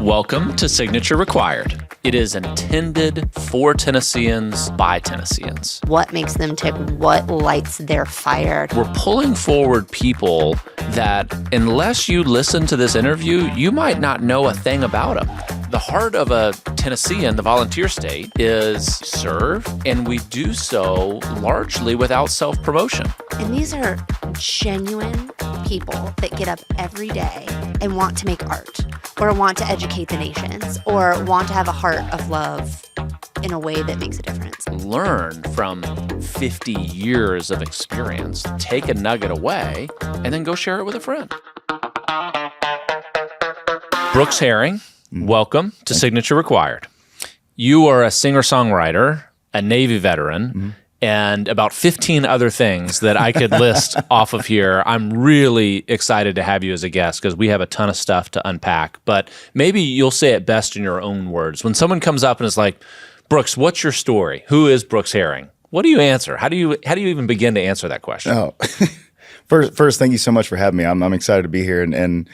Welcome to Signature Required. It is intended for Tennesseans by Tennesseans. What makes them tick? What lights their fire? We're pulling forward people that, unless you listen to this interview, you might not know a thing about them. The heart of a Tennessean, the volunteer state, is serve, and we do so largely without self-promotion. And these are genuine people that get up every day and want to make art, or want to educate the nations, or want to have a heart of love in a way that makes a difference. Learn from 50 years of experience, take a nugget away, and then go share it with a friend. Brooks Herring, welcome to Signature Required. You are a singer-songwriter, a Navy veteran, and about 15 other things that I could list off of here. I'm really excited to have you as a guest because we have a ton of stuff to unpack. But maybe you'll say it best in your own words. When someone comes up and is like, Brooks, what's your story? Who is Brooks Herring? What do you answer? How do you even begin to answer that question? Oh, first, thank you so much for having me. I'm excited to be here, and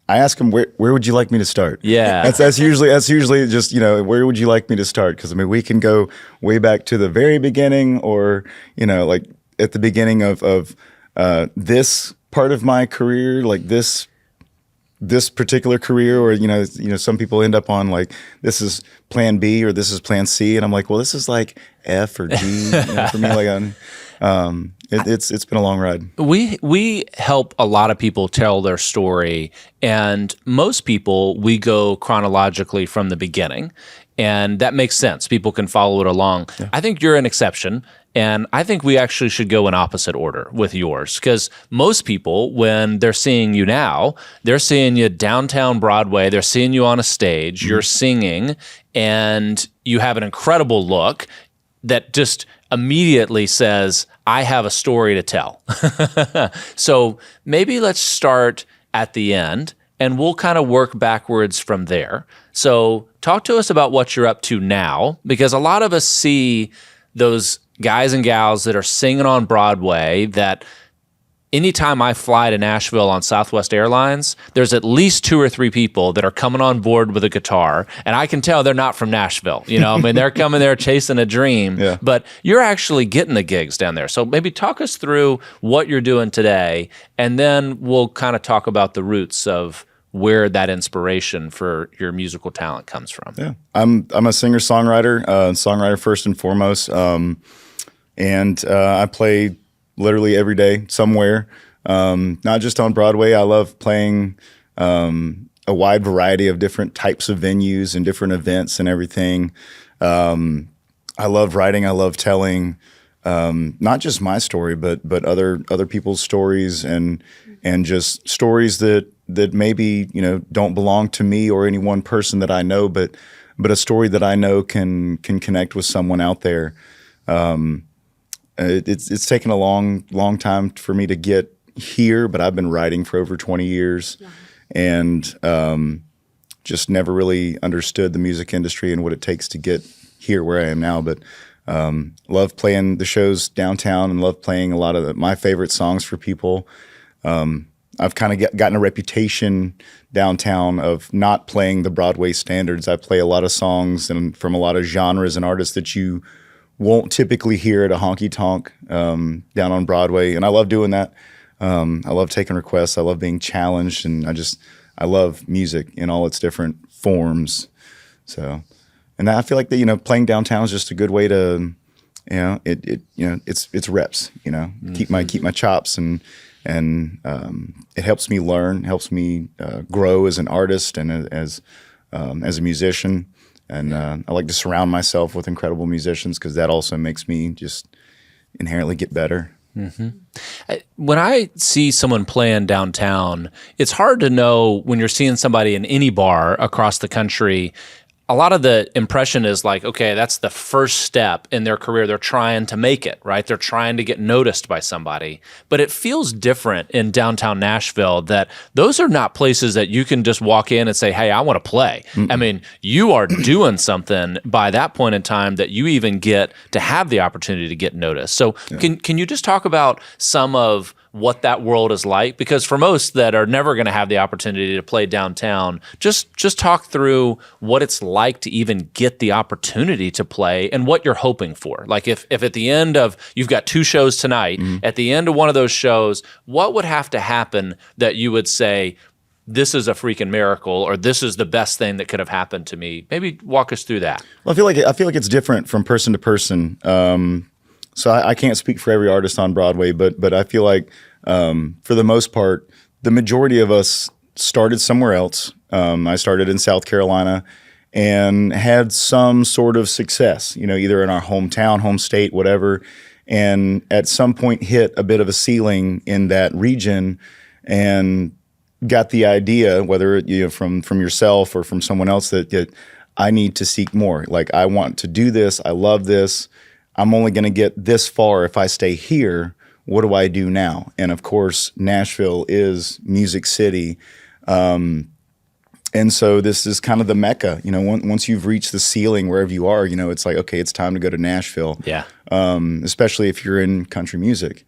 I ask them, where would you like me to start? Yeah, that's usually just, where would you like me to start? Because I mean, we can go way back to the very beginning, or like at the beginning of this part of my career, like this particular career, or some people end up on like, this is plan B or this is plan C, and I'm like, well, this is like F or G for me. Like, it's been a long ride. We help a lot of people tell their story, and most people, we go chronologically from the beginning, and that makes sense. People can follow it along. Yeah. I think you're an exception, and I think we actually should go in opposite order with yours, because most people, when they're seeing you now, they're seeing you downtown Broadway, they're seeing you on a stage, you're singing, and you have an incredible look that just immediately says, I have a story to tell. So maybe let's start at the end, and we'll kind of work backwards from there. So talk to us about what you're up to now, because a lot of us see those guys and gals that are singing on Broadway that anytime I fly to Nashville on Southwest Airlines, there's at least 2 or 3 people that are coming on board with a guitar, and I can tell they're not from Nashville. I mean, they're coming there chasing a dream, but you're actually getting the gigs down there. So maybe talk us through what you're doing today, and then we'll kind of talk about the roots of where that inspiration for your musical talent comes from. Yeah, I'm a singer-songwriter first and foremost, and I play literally every day somewhere, not just on Broadway. I love playing a wide variety of different types of venues and different events and everything. I love writing. I love telling not just my story, but other people's stories, and just stories that maybe don't belong to me or any one person that I know, but a story that I know can connect with someone out there. It's taken a long time for me to get here, but I've been writing for over 20 years, and just never really understood the music industry and what it takes to get here where I am now. But love playing the shows downtown, and love playing a lot of my favorite songs for people. I've kind of gotten a reputation downtown of not playing the Broadway standards. I play a lot of songs and from a lot of genres and artists that you won't typically hear at a honky-tonk down on Broadway, and I love doing that. I love taking requests. I love being challenged, and I love music in all its different forms. So, and I feel like that playing downtown is just a good way to it's reps. Keep my chops, and it helps me learn, helps me grow as an artist and as a musician. And I like to surround myself with incredible musicians, because that also makes me just inherently get better. When I see someone playing downtown, it's hard to know when you're seeing somebody in any bar across the country. A lot of the impression is like, okay, that's the first step in their career. They're trying to make it, right? They're trying to get noticed by somebody. But it feels different in downtown Nashville, that those are not places that you can just walk in and say, hey, I want to play. I mean, you are doing something by that point in time that you even get to have the opportunity to get noticed. So can you just talk about some of what that world is like? Because for most that are never going to have the opportunity to play downtown, just talk through what it's like to even get the opportunity to play and what you're hoping for. Like if at the end of, you've got 2 shows tonight, at the end of one of those shows, what would have to happen that you would say, this is a freaking miracle, or this is the best thing that could have happened to me? Maybe walk us through that. Well, I feel like it's different from person to person. So I can't speak for every artist on Broadway, but I feel like for the most part, the majority of us started somewhere else. I started in South Carolina and had some sort of success, either in our hometown, home state, whatever, and at some point hit a bit of a ceiling in that region and got the idea, whether from yourself or from someone else, that I need to seek more. Like, I want to do this. I love this. I'm only going to get this far if I stay here. What do I do now? And of course, Nashville is Music City. And so this is kind of the Mecca. Once you've reached the ceiling wherever you are, it's like, okay, it's time to go to Nashville. Yeah. Especially if you're in country music.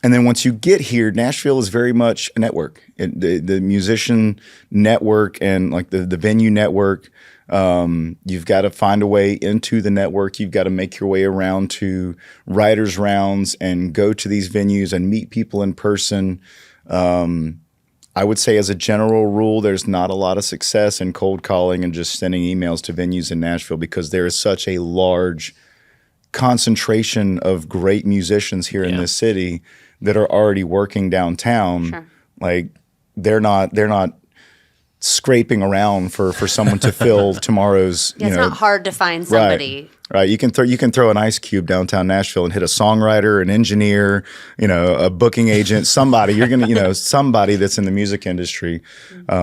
And then once you get here, Nashville is very much a network. The musician network and like the venue network, you've got to find a way into the network. You've got to make your way around to writers' rounds and go to these venues and meet people in person. I would say as a general rule, there's not a lot of success in cold calling and just sending emails to venues in Nashville because there is such a large concentration of great musicians here in this city that are already working downtown. Sure. Like they're not scraping around for someone to fill tomorrow's. It's not hard to find somebody. Right. You can throw an ice cube downtown Nashville and hit a songwriter, an engineer, a booking agent, somebody. You're gonna somebody that's in the music industry,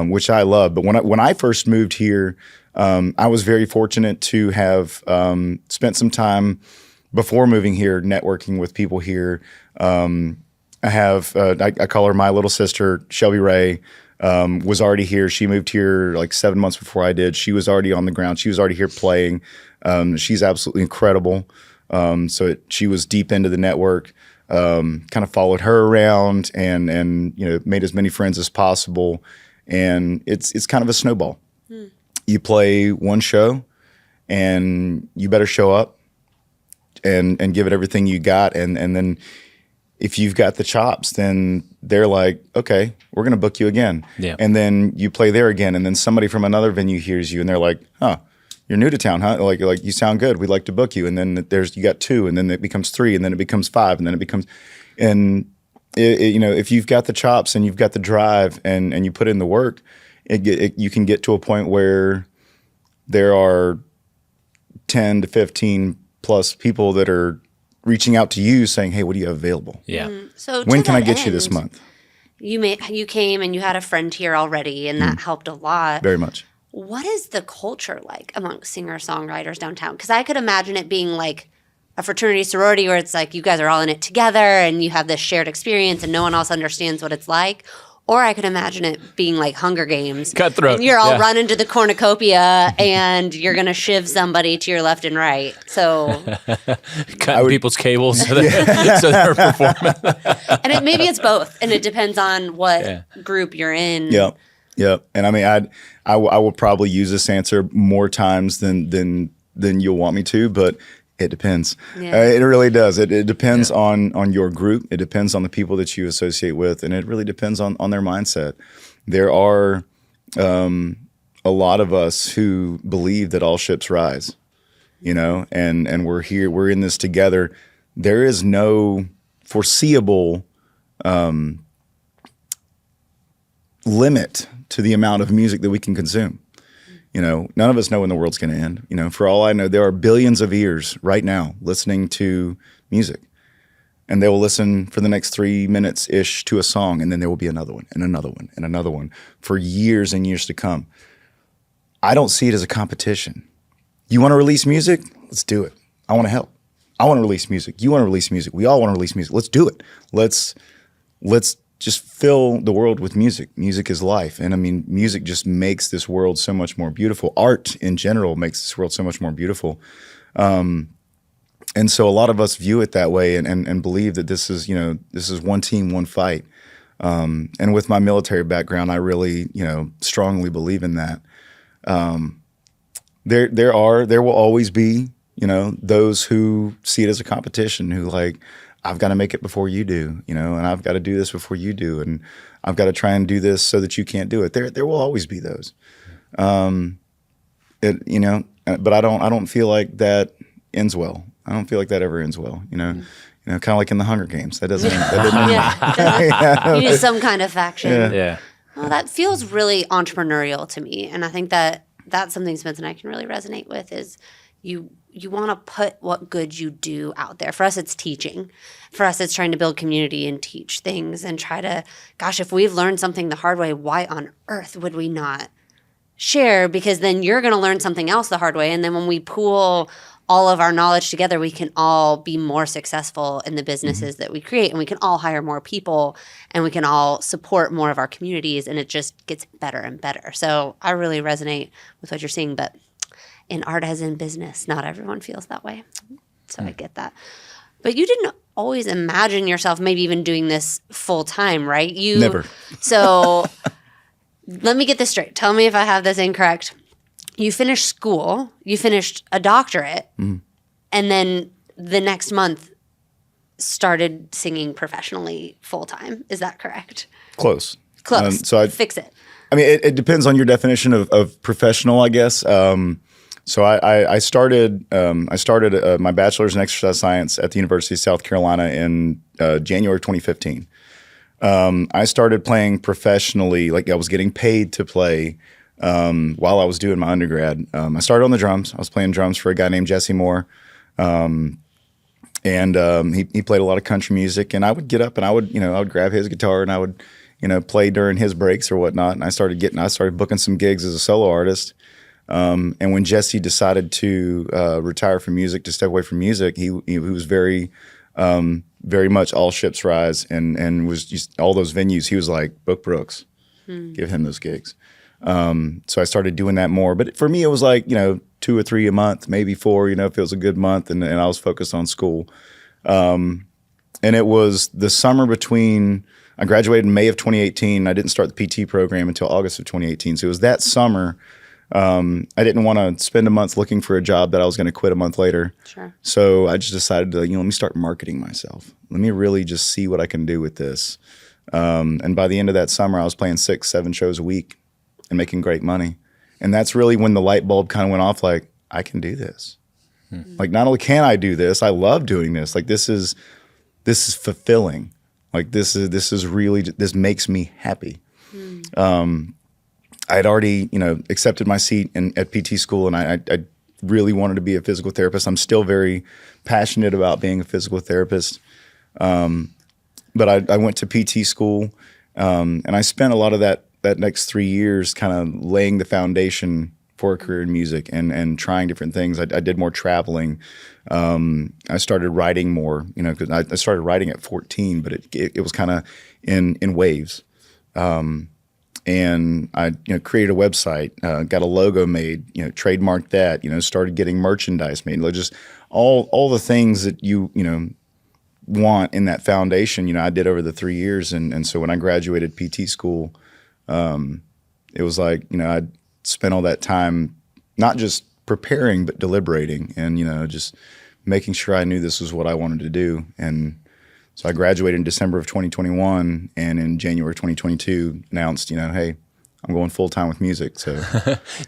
which I love. But when I first moved here, I was very fortunate to have spent some time before moving here networking with people here. I have I call her my little sister, Shelby Ray. Was already here. She moved here like 7 months before I did. She was already on the ground. She was already here playing. She's absolutely incredible. She was deep into the network. Kind of followed her around and made as many friends as possible. And it's kind of a snowball. You play one show, and you better show up and give it everything you got, and then. If you've got the chops, then they're like, okay, we're going to book you again. Yeah. And then you play there again. And then somebody from another venue hears you and they're like, huh, you're new to town, huh? Like you sound good. We'd like to book you. And then you got 2, and then it becomes 3, and then it becomes 5, and then it becomes, and if you've got the chops and you've got the drive and you put in the work, you can get to a point where there are 10 to 15 plus people that are reaching out to you saying, hey, what do you have available? Yeah. So when can I get you this month? You came and you had a friend here already, and that helped a lot. Very much. What is the culture like among singer-songwriters downtown? Because I could imagine it being like a fraternity sorority where it's like you guys are all in it together and you have this shared experience and no one else understands what it's like. Or I could imagine it being like Hunger Games. Cutthroat. And you're all running to the cornucopia and you're going to shiv somebody to your left and right. So cutting people's cables so they're performing. And maybe it's both. And it depends on what group you're in. Yep. And I mean, I will probably use this answer more times than you'll want me to, but it depends. Yeah. It really does. It depends on your group. It depends on the people that you associate with, and it really depends on their mindset. There are a lot of us who believe that all ships rise, and we're here. We're in this together. There is no foreseeable limit to the amount of music that we can consume. None of us know when the world's going to end. For all I know, there are billions of ears right now listening to music. And they will listen for the next 3 minutes-ish to a song, and then there will be another one, and another one, and another one for years and years to come. I don't see it as a competition. You want to release music? Let's do it. I want to help. I want to release music. You want to release music. We all want to release music. Let's do it. Let's just fill the world with music. Music is life. And I mean, music just makes this world so much more beautiful. Art in general makes this world so much more beautiful. And so a lot of us view it that way and believe that this is, this is one team, one fight. And with my military background, I really, strongly believe in that. There will always be, those who see it as a competition, who like, I've got to make it before you do, and I've got to do this before you do, and I've got to try and do this so that you can't do it. There will always be those. But I don't feel like that ends well. I don't feel like that ever ends well. Kind of like in the Hunger Games. That doesn't. You need some kind of faction. Yeah. Well, that feels really entrepreneurial to me, and I think that that's something Spence and I can really resonate with. Is you want to put what good you do out there. For us, it's teaching. For us, it's trying to build community and teach things and try to. Gosh, if we've learned something the hard way, why on earth would we not share? Because then you're going to learn something else the hard way, and then when we pool all of our knowledge together, we can all be more successful in the businesses that we create, and we can all hire more people, and we can all support more of our communities, and it just gets better and better. So I really resonate with what you're saying, but in art as in business, not everyone feels that way. So I get that. But you didn't always imagine yourself maybe even doing this full time, right? Never. So let me get this straight. Tell me if I have this incorrect. You finished school, you finished a doctorate, and then the next month started singing professionally full time. Is that correct? Close. Fix it. I mean, it depends on your definition of professional, I guess. So I started my bachelor's in exercise science at the University of South Carolina in January 2015. I started playing professionally, like I was getting paid to play while I was doing my undergrad. I started on the drums. I was playing drums for a guy named Jesse Moore. And he played a lot of country music, and I would get up and I would grab his guitar and I would, play during his breaks or whatnot. And I started booking some gigs as a solo artist. And when Jesse decided to retire from music, to step away from music, he was very much all ships rise and was just all those venues. He was like, book Brooks, give him those gigs. So I started doing that more. But for me, it was like, 2 or 3 a month, maybe 4, if it was a good month, and I was focused on school. And it was the summer between, I graduated in May of 2018. I didn't start the PT program until August of 2018. So it was that summer. I didn't want to spend a month looking for a job that I was going to quit a month later. Sure. So I just decided to, let me start marketing myself. Let me really just see what I can do with this. And by the end of that summer, I was playing 6, 7 shows a week and making great money. And that's really when the light bulb kind of went off, like, I can do this. Like, not only can I do this, I love doing this. Like, this is fulfilling. Like, this makes me happy. I had already, accepted my seat at PT school, and I really wanted to be a physical therapist. I'm still very passionate about being a physical therapist. But I went to PT school, and I spent a lot of that next 3 years kind of laying the foundation for a career in music and trying different things. I did more traveling. I started writing more, because I started writing at 14, but it was kind of in waves. And I created a website, got a logo made, trademarked that, started getting merchandise made, just all the things that you want in that foundation, I did over the 3 years. And so when I graduated PT school, it was like, I'd spent all that time not just preparing, but deliberating and, just making sure I knew this was what I wanted to do. And so I graduated in December of 2021, and in January 2022 announced, hey, I'm going full time with music. So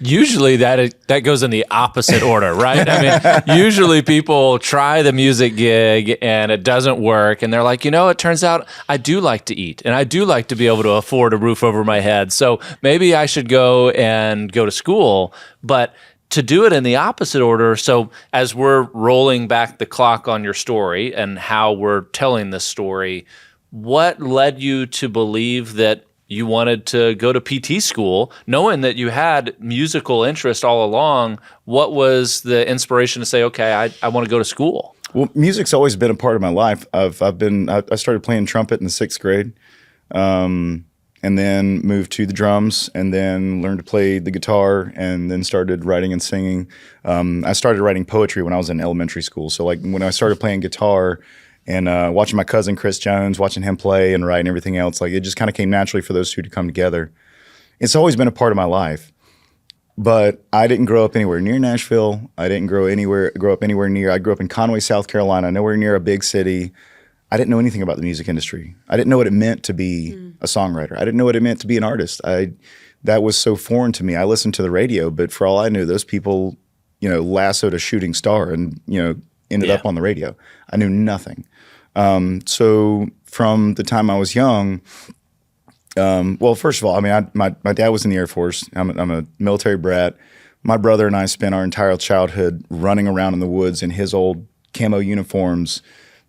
usually that goes in the opposite order, right? I mean, usually people try the music gig and it doesn't work, and they're like, it turns out I do like to eat, and I do like to be able to afford a roof over my head. So maybe I should go to school, but to do it in the opposite order. So as we're rolling back the clock on your story and how we're telling this story, what led you to believe that you wanted to go to PT school, knowing that you had musical interest all along? What was the inspiration to say, okay, I want to go to school? Well, music's always been a part of my life. I started playing trumpet in the 6th grade. And and then moved to the drums, and then learned to play the guitar, and then started writing and singing. I started writing poetry when I was in elementary school. So like when I started playing guitar and watching my cousin Chris Jones, watching him play and write and everything else, like it just kind of came naturally for those two to come together. It's always been a part of my life. But I didn't grow up anywhere near Nashville. I didn't grow up anywhere near. I grew up in Conway, South Carolina, nowhere near a big city. I didn't know anything about the music industry. I didn't know what it meant to be a songwriter. I didn't know what it meant to be an artist. That was so foreign to me. I listened to the radio, but for all I knew, those people, lassoed a shooting star and, ended up on the radio. I knew nothing. So from the time I was young, well, first of all, I mean, my dad was in the Air Force. I'm a military brat. My brother and I spent our entire childhood running around in the woods in his old camo uniforms,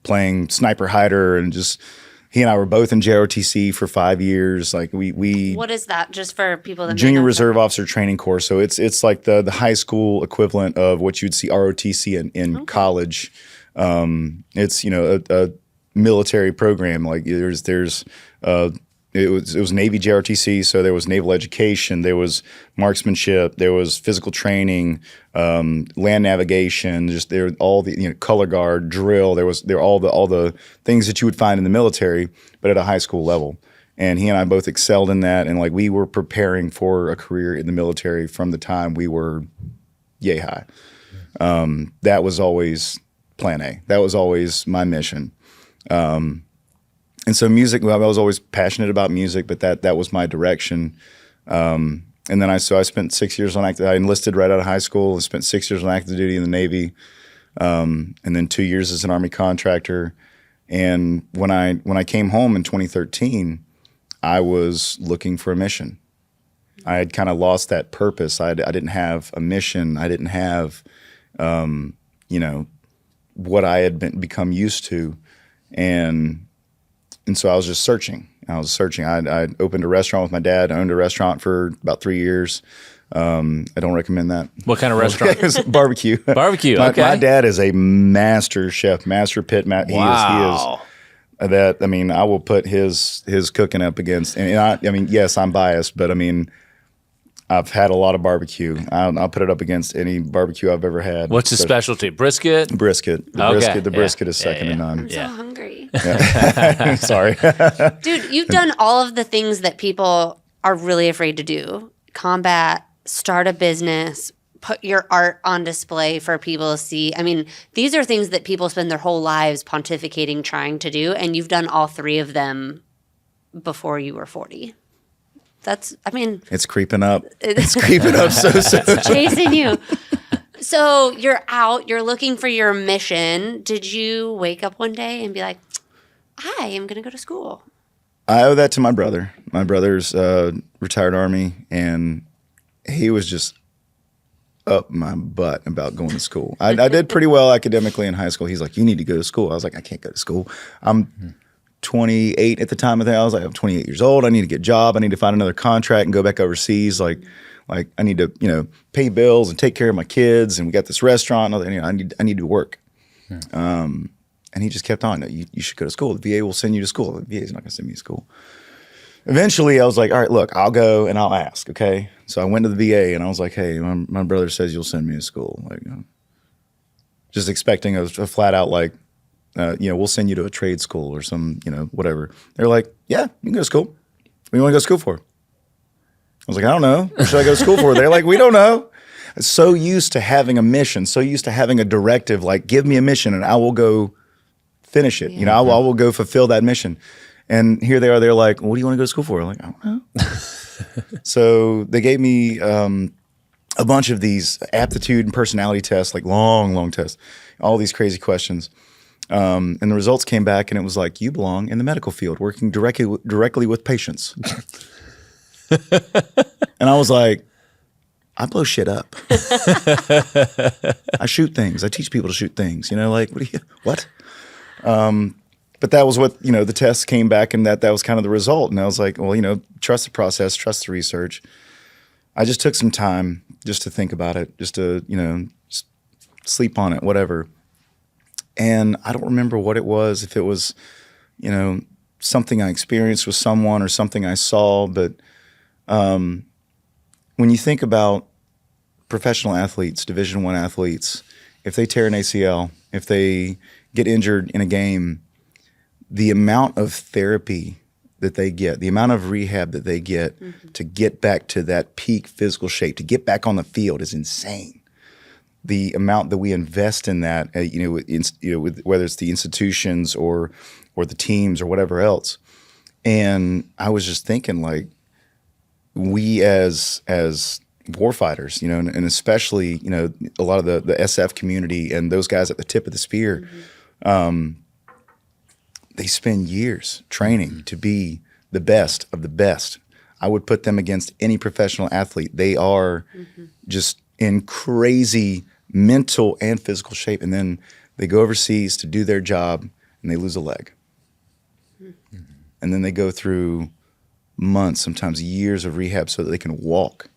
playing sniper hider, and just he and I were both in JROTC for 5 years. Like we What is that? Just for people that Junior Reserve Officer Training Corps. So it's like the high school equivalent of what you'd see ROTC in college. It's a military program. Like it was Navy JRTC, so there was naval education, there was marksmanship, there was physical training, land navigation, just there all the color guard, drill. There were all the things that you would find in the military, but at a high school level. And he and I both excelled in that, and like we were preparing for a career in the military from the time we were yay high. That was always plan A. That was always my mission. And so music, I was always passionate about music, but that was my direction. And then I spent 6 years on active. I enlisted right out of high school and spent 6 years on active duty in the Navy, and then 2 years as an Army contractor. And when I came home in 2013, I was looking for a mission. I had kind of lost that purpose. I didn't have a mission. I didn't have, what I had become used to, and so I was just searching. I opened a restaurant with my dad. I owned a restaurant for about 3 years. I don't recommend that. What kind of restaurant? It's barbecue. Barbecue, okay. My dad is a master chef, master pit. Wow. He is. I will put his cooking up against, and yes, I'm biased, but I've had a lot of barbecue. I'll put it up against any barbecue I've ever had. What's his specialty? Brisket? Brisket. The brisket is second to none. I'm so hungry. Sorry. Dude, you've done all of the things that people are really afraid to do. Combat, start a business, put your art on display for people to see. I mean, these are things that people spend their whole lives pontificating trying to do, and you've done all three of them before you were 40. It's creeping up. It's creeping up so soon. It's chasing you. So you're out, you're looking for your mission. Did you wake up one day and be like, I am going to go to school? I owe that to my brother. My brother's retired Army, and he was just up my butt about going to school. I did pretty well academically in high school. He's like, you need to go to school. I was like, I can't go to school. I'm 28 at the time. I was like, I'm 28 years old. I need to get a job. I need to find another contract and go back overseas. Like I need to, pay bills and take care of my kids. And we got this restaurant. And I need to work. And he just kept on. No, you should go to school. The VA will send you to school. The VA is not going to send me to school. Eventually, I was like, all right, look, I'll go and I'll ask. Okay. So I went to the VA and I was like, hey, my brother says you'll send me to school. Like, just expecting a flat out like, we'll send you to a trade school or some, whatever. They're like, yeah, you can go to school. What do you want to go to school for? I was like, I don't know. What should I go to school for? They're like, we don't know. So used to having a mission, so used to having a directive, like give me a mission and I will go finish it. I will go fulfill that mission. And here they are. They're like, what do you want to go to school for? I'm like, I don't know. So they gave me a bunch of these aptitude and personality tests, like long tests, all these crazy questions. And the results came back, and it was like, you belong in the medical field, working directly with patients. And I was like, I blow shit up. I shoot things. I teach people to shoot things. What? But that was what, the tests came back, and that was kind of the result. And I was like, well, trust the process, trust the research. I just took some time just to think about it, just to, just sleep on it, whatever. And I don't remember what it was, if it was, something I experienced with someone or something I saw, but when you think about professional athletes, Division I athletes, if they tear an ACL, if they get injured in a game, the amount of therapy that they get, the amount of rehab that they get to get back to that peak physical shape, to get back on the field is insane. The amount that we invest in that, with, whether it's the institutions or the teams or whatever else. And I was just thinking, like, we as warfighters, and especially, a lot of the SF community and those guys at the tip of the spear, they spend years training to be the best of the best. I would put them against any professional athlete. They are just in crazy mental and physical shape. And then they go overseas to do their job and they lose a leg. And then they go through months, sometimes years of rehab so that they can walk.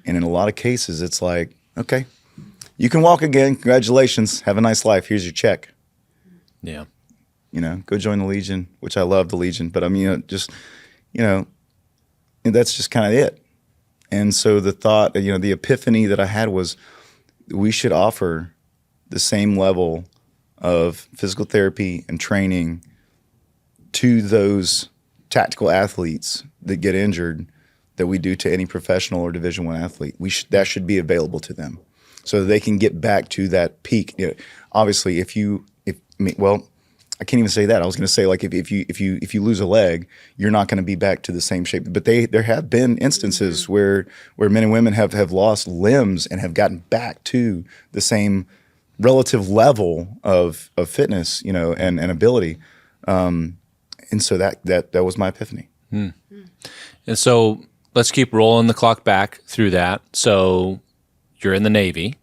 And in a lot of cases, it's like, okay, you can walk again. Congratulations. Have a nice life. Here's your check. Yeah. Go join the Legion, which I love the Legion. But I mean, that's just kind of it. And so the thought, the epiphany that I had was we should offer the same level of physical therapy and training to those tactical athletes that get injured that we do to any professional or Division I athlete. That should be available to them so that they can get back to that peak. Obviously, I can't even say that. I was going to say, like, if you lose a leg, you're not going to be back to the same shape. But there have been instances where men and women have lost limbs and have gotten back to the same relative level of fitness, and ability. And so that was my epiphany. And so let's keep rolling the clock back through that. So you're in the Navy.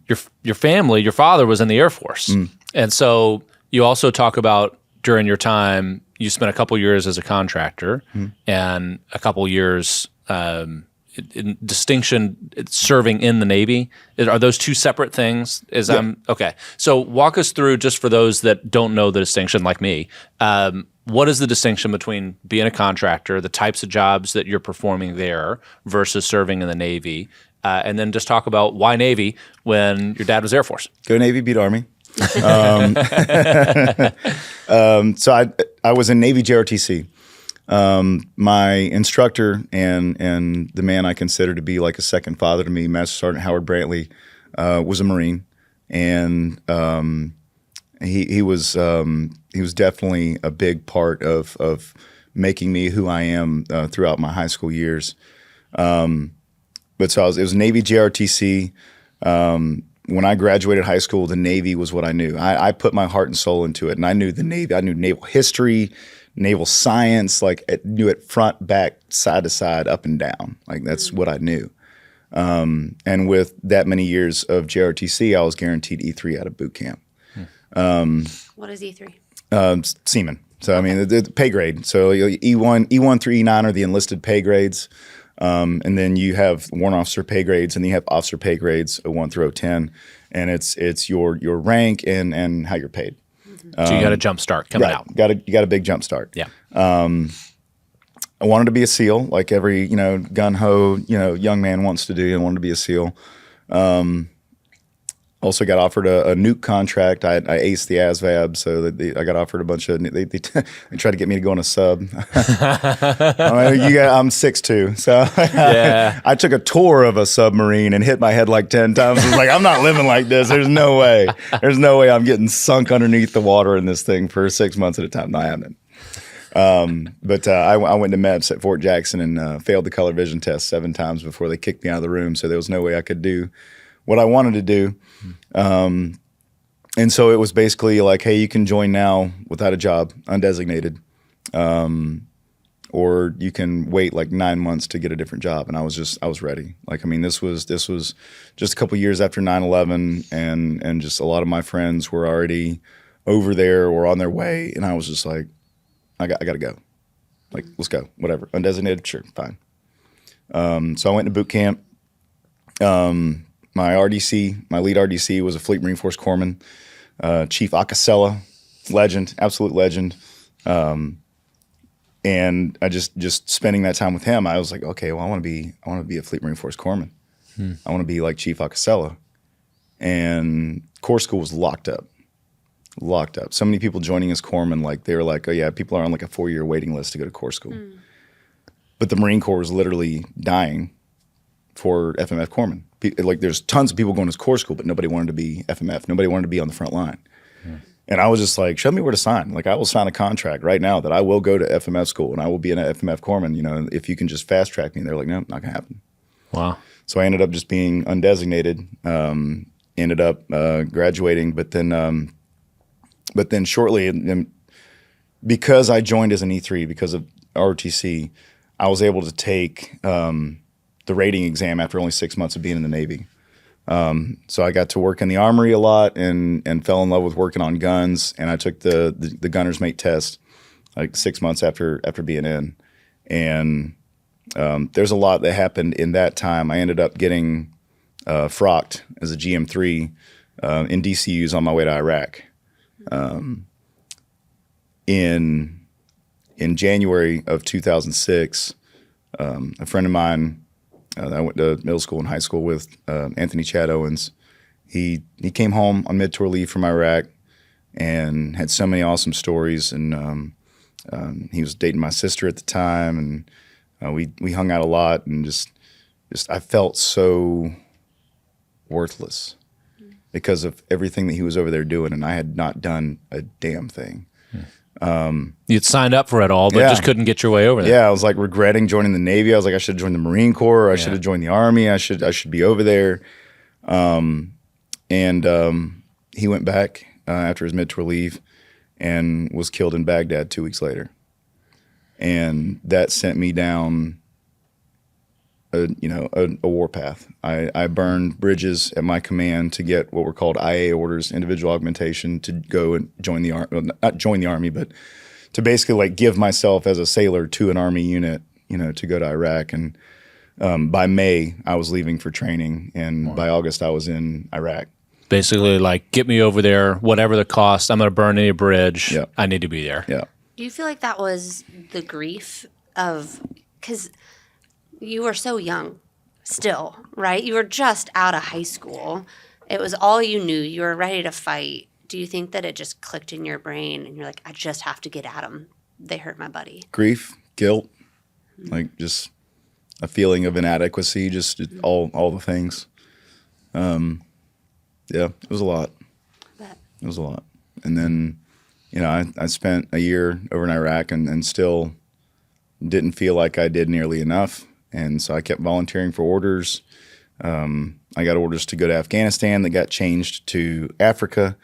Your family, your father was in the Air Force. And so you also talk about during your time, you spent a couple years as a contractor and a couple years in distinction serving in the Navy. Are those two separate things? Okay. So walk us through, just for those that don't know the distinction like me, what is the distinction between being a contractor, the types of jobs that you're performing there versus serving in the Navy? And then just talk about why Navy when your dad was Air Force. Go Navy, beat Army. So I was in Navy JRTC. My instructor and the man I consider to be like a second father to me, Master Sergeant Howard Brantley, was a Marine, and he was definitely a big part of making me who I am throughout my high school years. But so it was Navy JRTC. When I graduated high school, the Navy was what I knew. I put my heart and soul into it, and I knew the Navy. I knew naval history, naval science, like I knew it front, back, side to side, up and down. Like that's what I knew. And with that many years of JRTC, I was guaranteed E3 out of boot camp. What is E3? Seaman. So I mean, the pay grade. So E1 through E9 are the enlisted pay grades. And then you have warrant officer pay grades, and then you have officer pay grades, 01 through 010, and it's your rank and how you're paid. So you got a jump start coming out. You got a big jump start. Yeah. I wanted to be a SEAL, like every gun ho young man wants to do. I wanted to be a SEAL. Also got offered a nuke contract. I aced the ASVAB, so I got offered a bunch of. They tried to get me to go on a sub. I'm 6'2", so Yeah. I took a tour of a submarine and hit my head like 10 times. I was like, I'm not living like this. There's no way. There's no way I'm getting sunk underneath the water in this thing for 6 months at a time. No, I haven't. But I went to MEPS at Fort Jackson and failed the color vision test 7 times before they kicked me out of the room. So there was no way I could do what I wanted to do. And so it was basically like, hey, you can join now without a job, undesignated, or you can wait like 9 months to get a different job. And I was ready. Like, I mean, this was just a couple years after 9/11, and just a lot of my friends were already over there or on their way. And I was just like, I got to go. Like, let's go, whatever. Undesignated, sure, fine. So I went to boot camp. My lead RDC was a Fleet Marine Force corpsman, Chief Acasella, legend, absolute legend. And I just spending that time with him, I was like, okay, well, I want to be a Fleet Marine Force corpsman. I want to be like Chief Acasella. And Corps School was locked up. So many people joining as corpsmen, like they were like, oh yeah, people are on like a 4-year waiting list to go to Corps School. But the Marine Corps was literally dying for FMF corpsmen. Like there's tons of people going to Corps School, but nobody wanted to be FMF. Nobody wanted to be on the front line. And I was just like, show me where to sign. Like I will sign a contract right now that I will go to FMF school and I will be an FMF corpsman, you know, if you can just fast track me. They're like, no, not gonna happen. Wow. So I ended up just being undesignated, ended up graduating, but then shortly, and because I joined as an E3, because of ROTC, I was able to take the rating exam after only 6 months of being in the Navy. So I got to work in the Armory a lot and fell in love with working on guns. And I took the gunner's mate test like 6 months after being in. And there's a lot that happened in that time. I ended up getting frocked as a GM3 in DCUs on my way to Iraq. In January of 2006, a friend of mine that I went to middle school and high school with, Anthony Chad Owens, he came home on mid-tour leave from Iraq and had so many awesome stories. And he was dating my sister at the time, and we hung out a lot. And just I felt so worthless because of everything that he was over there doing, and I had not done a damn thing. You'd signed up for it all, but just couldn't get your way over there. Yeah, I was like regretting joining the Navy. I was like, I should have joined the Marine Corps. Or I should have joined the Army. I should be over there. And he went back after his mid-tour leave and was killed in Baghdad 2 weeks later. And that sent me down a warpath. I burned bridges at my command to get what were called IA orders, individual augmentation, to go and join the Army. Well, not join the Army, but to basically like give myself as a sailor to an Army unit, you know, to go to Iraq. And by May, I was leaving for training, and by August, I was in Iraq. Basically, like, get me over there, whatever the cost. I'm going to burn any bridge. Yep. I need to be there. Yeah. Do you feel like that was the grief of, because you were so young still, right? You were just out of high school. It was all you knew. You were ready to fight. Do you think that it just clicked in your brain and you're like, I just have to get at them? They hurt my buddy. Grief, guilt, like just a feeling of inadequacy, just all the things. Yeah, it was a lot. It was a lot. And then, you know, I spent a year over in Iraq and still didn't feel like I did nearly enough. And so I kept volunteering for orders. I got orders to go to Afghanistan that got changed to Africa.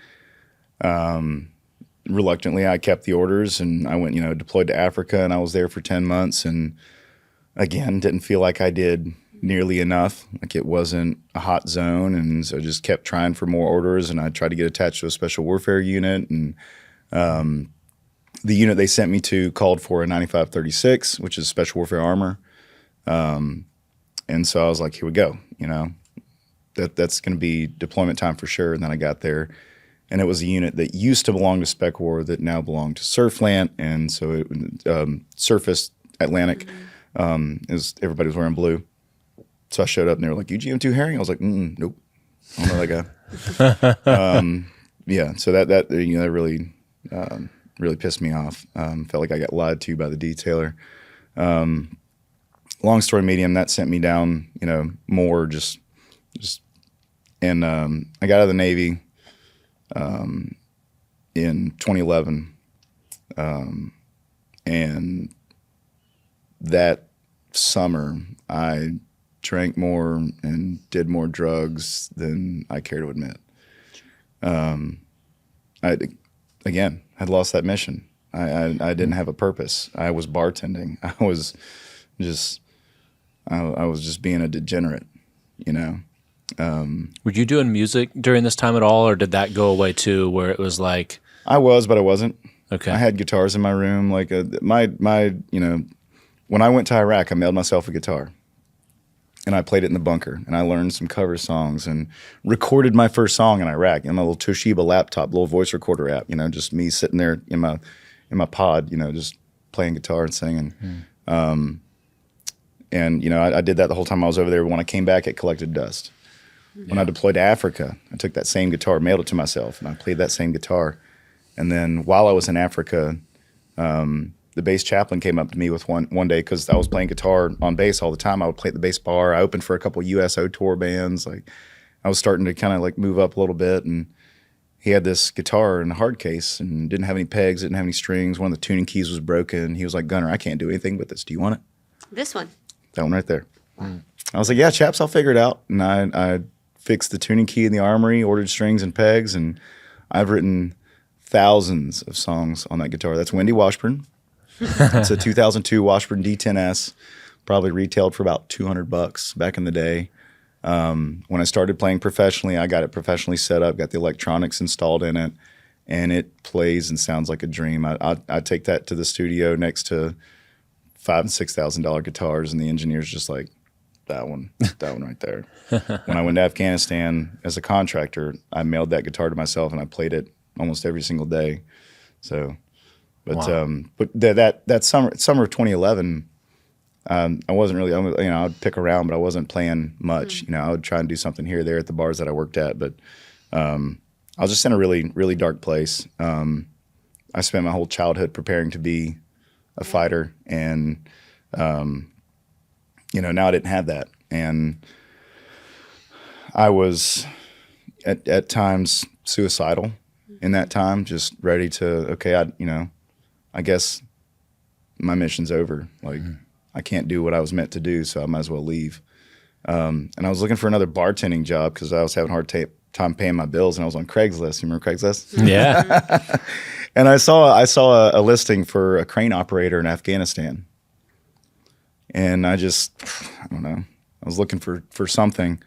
Reluctantly, I kept the orders and I went, deployed to Africa, and I was there for 10 months. And again, didn't feel like I did nearly enough. Like it wasn't a hot zone. And so I just kept trying for more orders, and I tried to get attached to a special warfare unit. And the unit they sent me to called for a 9536, which is special warfare armor. And so I was like, here we go, that's going to be deployment time for sure. And then I got there, and it was a unit that used to belong to Spec War that now belonged to Surflant. And so it surfaced Atlantic, everybody was wearing blue. So I showed up and they were like, you GM2 Herring? I was like, nope. I don't know that guy. Yeah. So that really, really pissed me off. Felt like I got lied to by the detailer. Long story medium, that sent me down, more just, and I got out of the Navy in 2011, and that summer I drank more and did more drugs than I care to admit. I again had lost that mission. I didn't have a purpose. I was bartending. I was just being a degenerate, Were you doing music during this time at all, or did that go away too, where it was like... I was, but I wasn't. Okay. I had guitars in my room. Like when I went to Iraq, I mailed myself a guitar, and I played it in the bunker, and I learned some cover songs and recorded my first song in Iraq in my little Toshiba laptop, little voice recorder app, just me sitting there in my pod, just playing guitar and singing. And, you know, I did that the whole time I was over there. When I came back, it collected dust. When I deployed to Africa, I took that same guitar, mailed it to myself, and I played that same guitar. And then while I was in Africa, the bass chaplain came up to me with one day, because I was playing guitar on bass all the time. I would play at the bass bar. I opened for a couple USO tour bands. Like, I was starting to kind of like move up a little bit, and he had this guitar in a hard case and didn't have any pegs, didn't have any strings. One of the tuning keys was broken. He was like, Gunner, I can't do anything with this. Do you want it? This one. That one right there. Wow. I was like, yeah, chaps, I'll figure it out. And I fixed the tuning key in the Armory, ordered strings and pegs, and I've written thousands of songs on that guitar. That's Wendy Washburn. It's a 2002 Washburn D10S, probably retailed for about $200 back in the day. When I started playing professionally, I got it professionally set up, got the electronics installed in it, and it plays and sounds like a dream. I take that to the studio next to $5,000 and $6,000 guitars, and the engineer's just like, that one right there. When I went to Afghanistan as a contractor, I mailed that guitar to myself, and I played it almost every single day. So, but Wow. but that summer of 2011, I wasn't really, you know, I'd pick around, but I wasn't playing much. You know, I would try and do something here or there at the bars that I worked at, but I was just in a really, really dark place. I spent my whole childhood preparing to be a fighter, and you know, now I didn't have that, and I was at times suicidal in that time, just ready to, okay, I guess my mission's over. Like, I can't do what I was meant to do, so I might as well leave. And I was looking for another bartending job because I was having a hard time paying my bills, and I was on Craigslist. You remember Craigslist? Yeah. And I saw a listing for a crane operator in Afghanistan. And I don't know. I was looking for something.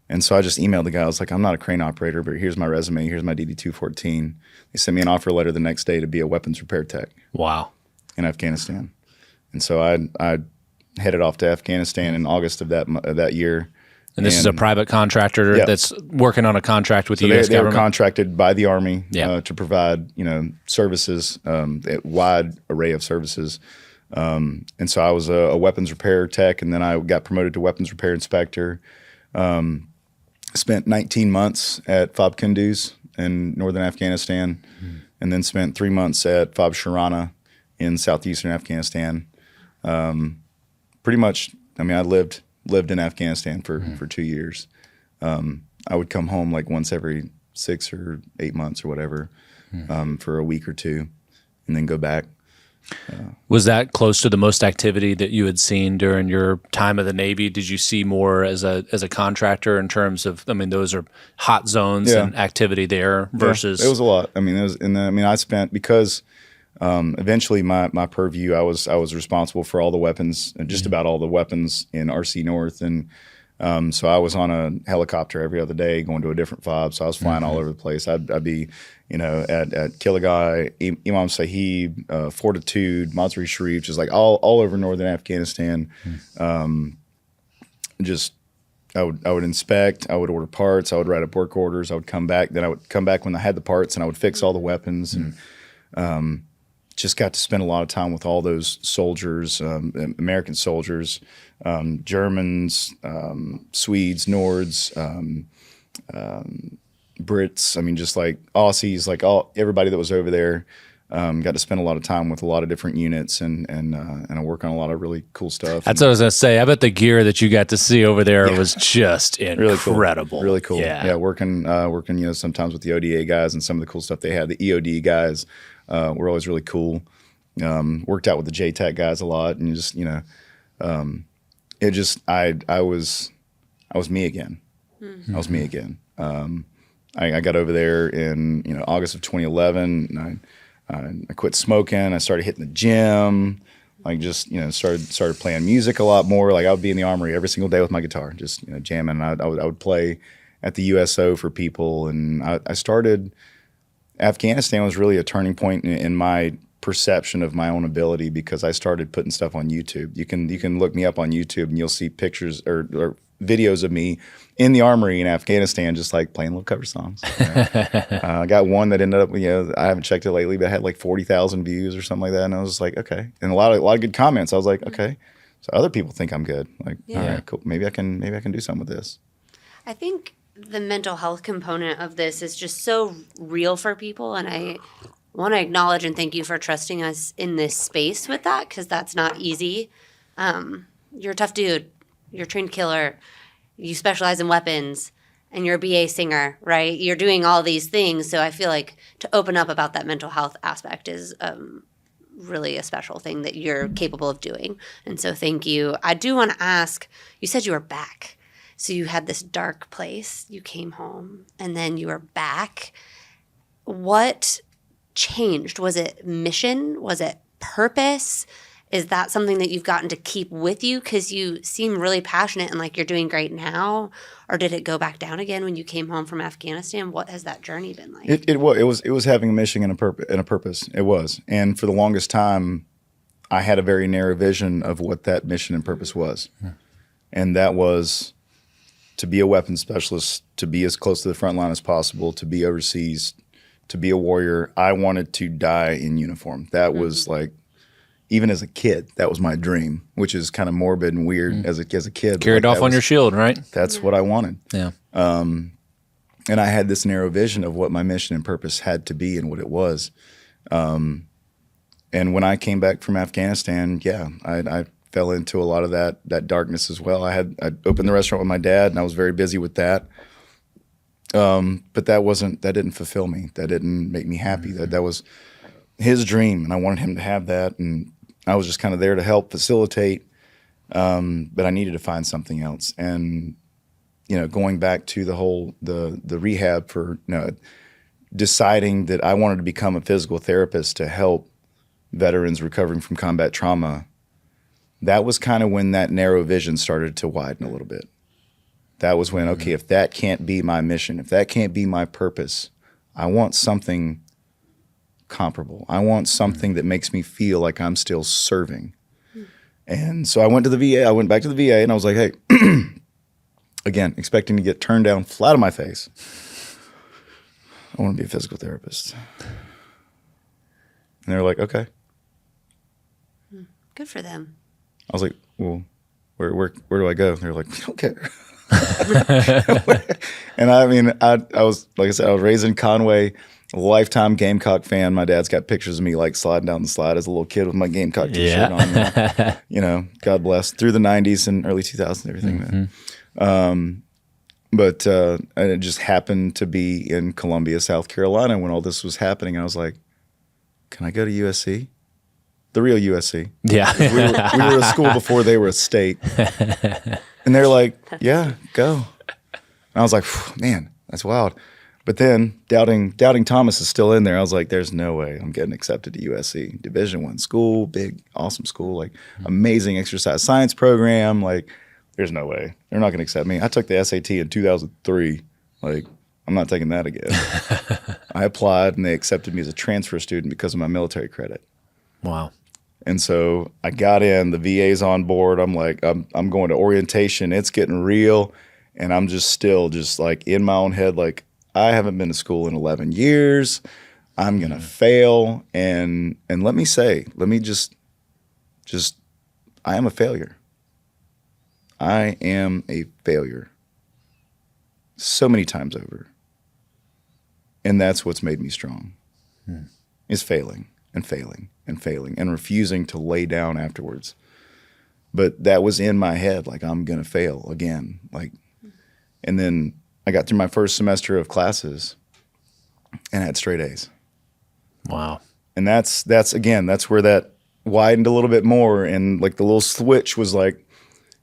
And so I just emailed the guy. I was like, I'm not a crane operator, but here's my resume. Here's my DD-214. They sent me an offer letter the next day to be a weapons repair tech. Wow. In Afghanistan. And so I headed off to Afghanistan in August of that year. And this is a private contractor that's working on a contract with the U.S. They were government? contracted by the Army to provide, you know, services, a wide array of services. And so I was a weapons repair tech, and then I got promoted to weapons repair inspector. Spent 19 months at Fob Kunduz in northern Afghanistan, and then spent 3 months at Fob Sharana in southeastern Afghanistan. Pretty much, I mean, I lived in Afghanistan for 2 years. I would come home like once every 6 or 8 months or whatever, for a week or two, and then go back. Was that close to the most activity that you had seen during your time of the Navy? Did you see more as a contractor in terms of, I mean, those are hot zones and activity there versus? Yeah, it was a lot. I mean, I spent, because eventually my purview, I was responsible for all the weapons, just about all the weapons in RC North. And so I was on a helicopter every other day going to a different fob. So I was flying all over the place. I'd be, you know, at Kilagai, Imam Sahib, Fortitude, Mazar-i Sharif, just like all over northern Afghanistan. Just I would inspect, I would order parts, I would write up work orders, I would come back. Then I would come back when I had the parts, and I would fix all the weapons. And just got to spend a lot of time with all those soldiers, American soldiers, Germans, Swedes, Nords, Brits. I mean, just like Aussies, like everybody that was over there. Got to spend a lot of time with a lot of different units, and I work on a lot of really cool stuff. That's what I was gonna say. I bet the gear that you got to see over there was just incredible. Really cool. Yeah, working, you know, sometimes with the ODA guys and some of the cool stuff they had. The EOD guys were always really cool. Worked out with the JTAC guys a lot, and just, you know, I was me again. I was me again. I got over there in, you know, August of 2011, and I quit smoking. I started hitting the gym. Like, just, you know, started playing music a lot more. Like, I would be in the Armory every single day with my guitar, just, you know, jamming. I would play at the USO for people, and I started. Afghanistan was really a turning point in my perception of my own ability, because I started putting stuff on YouTube. You can look me up on YouTube, and you'll see pictures or videos of me in the armory in Afghanistan, just like playing little cover songs. I got one that ended up, I haven't checked it lately, but it had like 40,000 views or something like that. And I was just like, okay. And a lot of good comments. I was like, okay. So other people think I'm good. Like, all right, cool. Maybe I can do something with this. I think the mental health component of this is just so real for people. And I want to acknowledge and thank you for trusting us in this space with that, because that's not easy. You're a tough dude. You're a trained killer. You specialize in weapons, and you're a BA singer, right? You're doing all these things. So I feel like to open up about that mental health aspect is really a special thing that you're capable of doing. And so thank you. I do want to ask, you said you were back. So you had this dark place, you came home, and then you were back. What changed? Was it mission? Was it purpose? Is that something that you've gotten to keep with you because you seem really passionate and like you're doing great now? Or did it go back down again when you came home from Afghanistan? What has that journey been like? It was having a mission and a purpose. It was. And for the longest time, I had a very narrow vision of what that mission and purpose was. And that was to be a weapons specialist, to be as close to the front line as possible, to be overseas, to be a warrior. I wanted to die in uniform. That was like, even as a kid, that was my dream, which is kind of morbid and weird as a kid. Carried off on your shield, right? That's what I wanted. Yeah. And I had this narrow vision of what my mission and purpose had to be and what it was. And when I came back from Afghanistan, I fell into a lot of that darkness as well. I opened the restaurant with my dad, and I was very busy with that. But that didn't fulfill me. That didn't make me happy. That was his dream, and I wanted him to have that. And I was just kind of there to help facilitate. But I needed to find something else. And, going back to the rehab for, deciding that I wanted to become a physical therapist to help veterans recovering from combat trauma, that was kind of when that narrow vision started to widen a little bit. That was when, okay, if that can't be my mission, if that can't be my purpose, I want something comparable. I want something that makes me feel like I'm still serving. And so I went to the VA. I went back to the VA, and I was like, hey, again, expecting to get turned down flat on my face. I want to be a physical therapist. And they were like, okay. Good for them. I was like, well, where do I go? And they were like, we don't care. And I mean, I was, like I said, I was raised in Conway, a lifetime Gamecock fan. My dad's got pictures of me like sliding down the slide as a little kid with my Gamecock t-shirt on. God bless, through the 90s and early 2000s and everything. But it just happened to be in Columbia, South Carolina when all this was happening. I was like, can I go to USC? The real USC. Yeah. we were a school before they were a state. And they're like, yeah, go. And I was like, man, that's wild. But then doubting Thomas is still in there. I was like, there's no way I'm getting accepted to USC. Division I school, big, awesome school, like amazing exercise science program. Like, there's no way. They're not going to accept me. I took the SAT in 2003. Like, I'm not taking that again. I applied, and they accepted me as a transfer student because of my military credit. Wow. And so I got in, the VA's on board. I'm like, I'm going to orientation. It's getting real. And I'm just still just like in my own head, like, I haven't been to school in 11 years. I'm going to fail. And let me just, I am a failure. I am a failure. So many times over. And that's what's made me strong, is failing and failing and failing and refusing to lay down afterwards. But that was in my head, like, I'm going to fail again. Like, and then I got through my first semester of classes and had straight A's. Wow. And that's where that widened a little bit more. And like the little switch was like,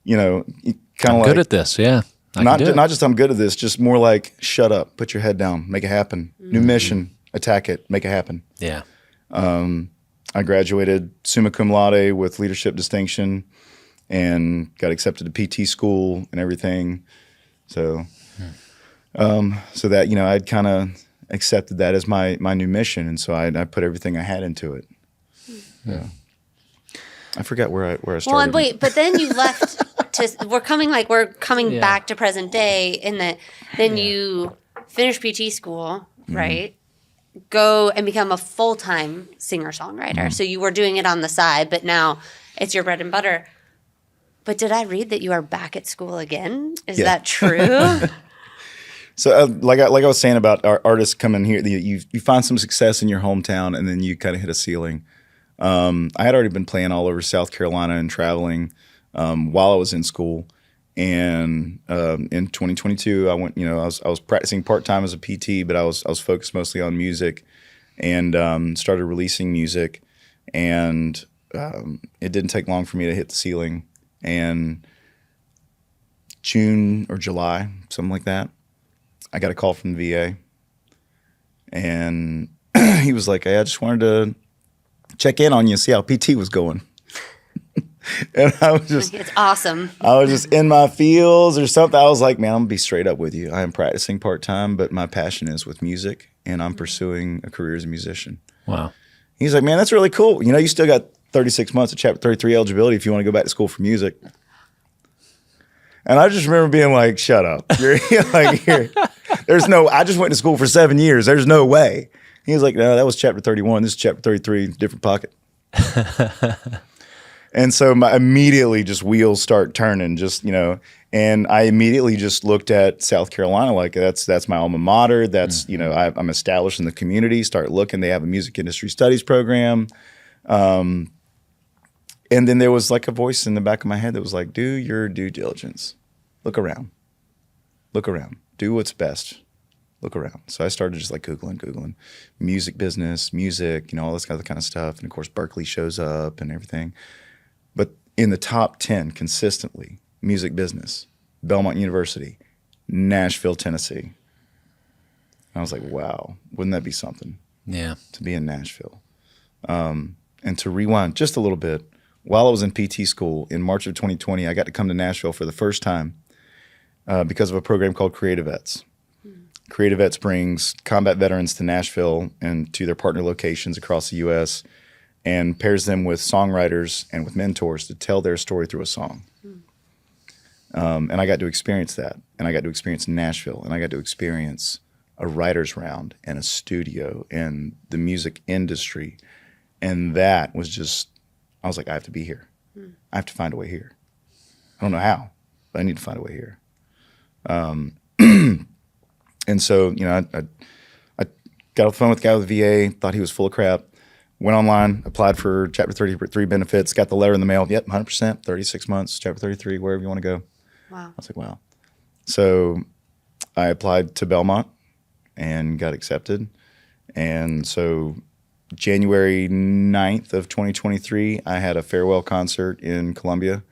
kind of like, good at this. Yeah. Not just I'm good at this, just more like, shut up, put your head down, make it happen. New mission, attack it, make it happen. Yeah. I graduated summa cum laude with leadership distinction and got accepted to PT school and everything. So, so that, I'd kind of accepted that as my new mission. And so I put everything I had into it. Yeah. I forgot where I started. Well, wait, but then you left we're coming back to present day in that then you finish PT school, right? Go and become a full-time singer-songwriter. So you were doing it on the side, but now it's your bread and butter. But did I read that you are back at school again? Is that true? So like I was saying about our artists coming here, you find some success in your hometown and then you kind of hit a ceiling. I had already been playing all over South Carolina and traveling while I was in school. And in 2022, I went. I was practicing part-time as a PT, but I was focused mostly on music, and started releasing music. And it didn't take long for me to hit the ceiling. And June or July, something like that, I got a call from the VA, and he was like, "Hey, I just wanted to check in on you, see how PT was going." And it's awesome. I was just in my feels or something. I was like, man, I'm gonna be straight up with you. I am practicing part-time, but my passion is with music, and I'm pursuing a career as a musician. Wow. He's like, man, that's really cool. You still got 36 months of Chapter 33 eligibility if you want to go back to school for music. And I just remember being like, shut up. There's no, I just went to school for 7 years. There's no way. He was like, no, that was Chapter 31. This is Chapter 33, different pocket. And so immediately just wheels start turning, and I immediately just looked at South Carolina like that's my alma mater. That's, I'm established in the community. Start looking. They have a music industry studies program. And then there was like a voice in the back of my head that was like, do your due diligence. Look around. Do what's best. Look around. So I started just like Googling music business, music, all this kind of stuff. And of course, Berkeley shows up and everything. But in the top 10 consistently, music business, Belmont University, Nashville, Tennessee. I was like, wow, wouldn't that be something? Yeah. To be in Nashville. And to rewind just a little bit, while I was in PT school in March of 2020, I got to come to Nashville for the first time because of a program called CreatiVets. CreatiVets brings combat veterans to Nashville and to their partner locations across the U.S., and pairs them with songwriters and with mentors to tell their story through a song. And I got to experience that. And I got to experience Nashville. And I got to experience a writer's round and a studio and the music industry. And that was just, I was like, I have to be here. I have to find a way here. I don't know how, but I need to find a way here. And so, I got off the phone with the guy with the VA, thought he was full of crap. Went online, applied for Chapter 33 benefits, got the letter in the mail. Yep, 100%, 36 months, Chapter 33, wherever you want to go. Wow. I was like, wow. So I applied to Belmont and got accepted. And so January 9th of 2023, I had a farewell concert in Columbia.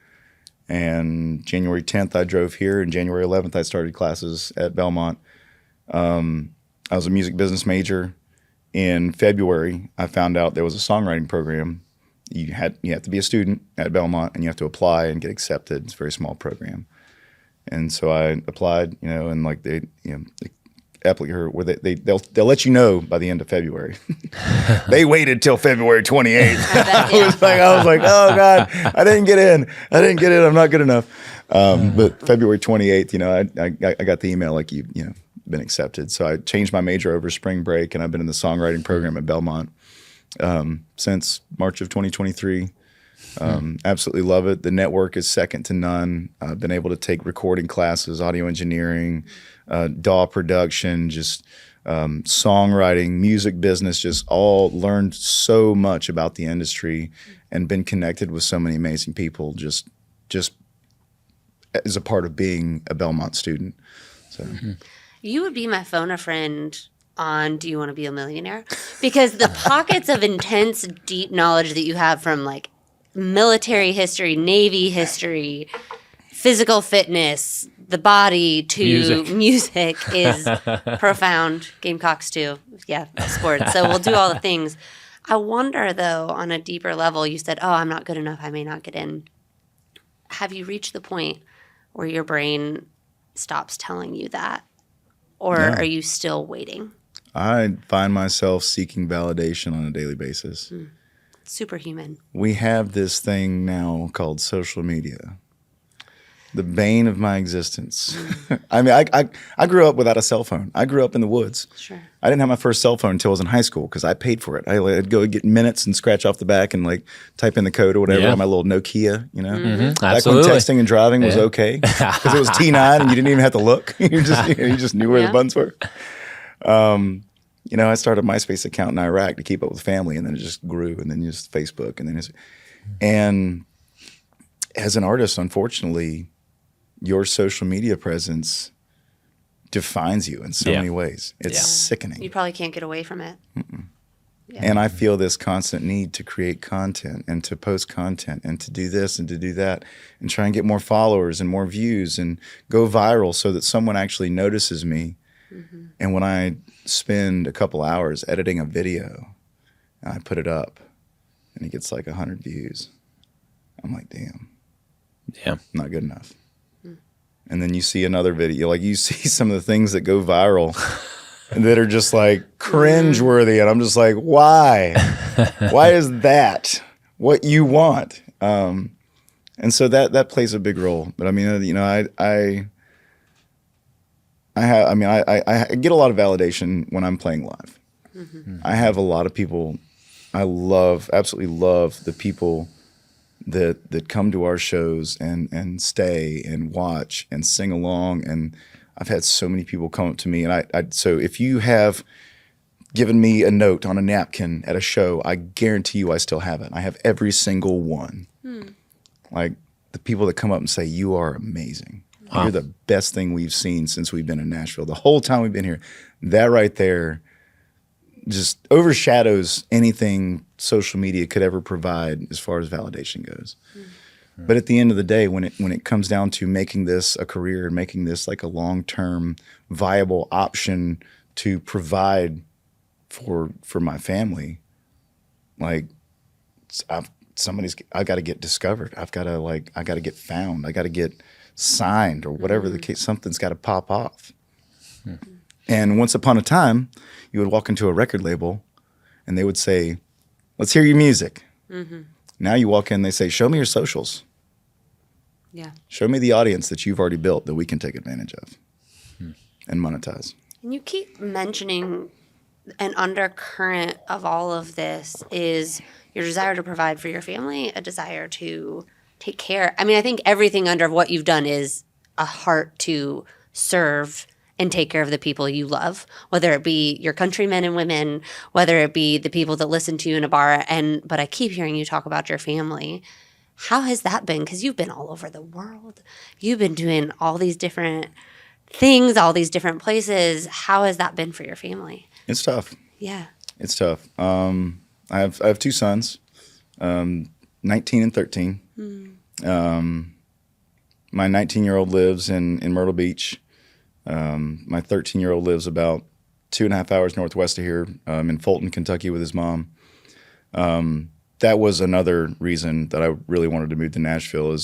And January 10th, I drove here. And January 11th, I started classes at Belmont. I was a music business major. In February, I found out there was a songwriting program. You have to be a student at Belmont, and you have to apply and get accepted. It's a very small program, and so I applied. And like they'll let you know by the end of February. They waited till February 28th. I was like, oh God, I didn't get in. I'm not good enough. But February 28th, I got the email like you've been accepted. So I changed my major over spring break, and I've been in the songwriting program at Belmont since March of 2023. Absolutely love it. The network is second to none. I've been able to take recording classes, audio engineering, DAW production, just songwriting, music business, just all learned so much about the industry and been connected with so many amazing people just as a part of being a Belmont student. So. You would be my phone a friend on Do You Want to Be a Millionaire? Because the pockets of intense, deep knowledge that you have from like military history, Navy history, physical fitness, the body to music is profound. Gamecocks too. Yeah, sports. So we'll do all the things. I wonder though, on a deeper level, you said, oh, I'm not good enough. I may not get in. Have you reached the point where your brain stops telling you that? Or are you still waiting? I find myself seeking validation on a daily basis. Superhuman. We have this thing now called social media. The bane of my existence. I mean, I grew up without a cell phone. I grew up in the woods. Sure. I didn't have my first cell phone until I was in high school because I paid for it. I'd go get minutes and scratch off the back and like type in the code or whatever on my little Nokia, you know. Mm-hmm. Back Absolutely. when texting and driving was okay because it was T9 and you didn't even have to look. You just knew where the buttons were. You know, I started a MySpace account in Iraq to keep up with family, and then it just grew, and then just Facebook, and then and as an artist, unfortunately, your social media presence defines you in so many ways. It's sickening. You probably can't get away from it. Yeah. And I feel this constant need to create content and to post content and to do this and to do that and try and get more followers and more views and go viral so that someone actually notices me. Mm-hmm. And when I spend a couple hours editing a video and I put it up and it gets like 100 views, I'm like, damn, not good enough. And then you see another video, like you see some of the things that go viral that are just like cringeworthy. And I'm just like, why? Why is that what you want? And so that plays a big role. But I mean, you know, I get a lot of validation when I'm playing live. Mm-hmm. I have a lot of people. I absolutely love the people that come to our shows and stay and watch and sing along. And I've had so many people come up to me. And so if you have given me a note on a napkin at a show, I guarantee you I still have it. I have every single one. Like the people that come up and say, you are amazing. Wow. You're the best thing we've seen since we've been in Nashville. The whole time we've been here, that right there just overshadows anything social media could ever provide as far as validation goes. Mm-hmm. But at the end of the day, when it comes down to making this a career and making this like a long-term viable option to provide for my family, like I've got to get discovered. I got to get found. I got to get signed or whatever the case. Something's got to pop off. Mm-hmm. And once upon a time, you would walk into a record label and they would say, let's hear your music. Mm-hmm. Now you walk in, they say, show me your socials. Yeah. Show me the audience that you've already built that we can take advantage of and monetize. And you keep mentioning an undercurrent of all of this is your desire to provide for your family, a desire to take care. I mean, I think everything under what you've done is a heart to serve and take care of the people you love, whether it be your countrymen and women, whether it be the people that listen to you in a bar. But I keep hearing you talk about your family. How has that been? Because you've been all over the world. You've been doing all these different things, all these different places. How has that been for your family? It's tough. Yeah. It's tough. I have two sons, 19 and 13. My 19-year-old lives in Myrtle Beach. My 13-year-old lives about 2.5 hours northwest of here, in Fulton, Kentucky, with his mom. That was another reason that I really wanted to move to Nashville.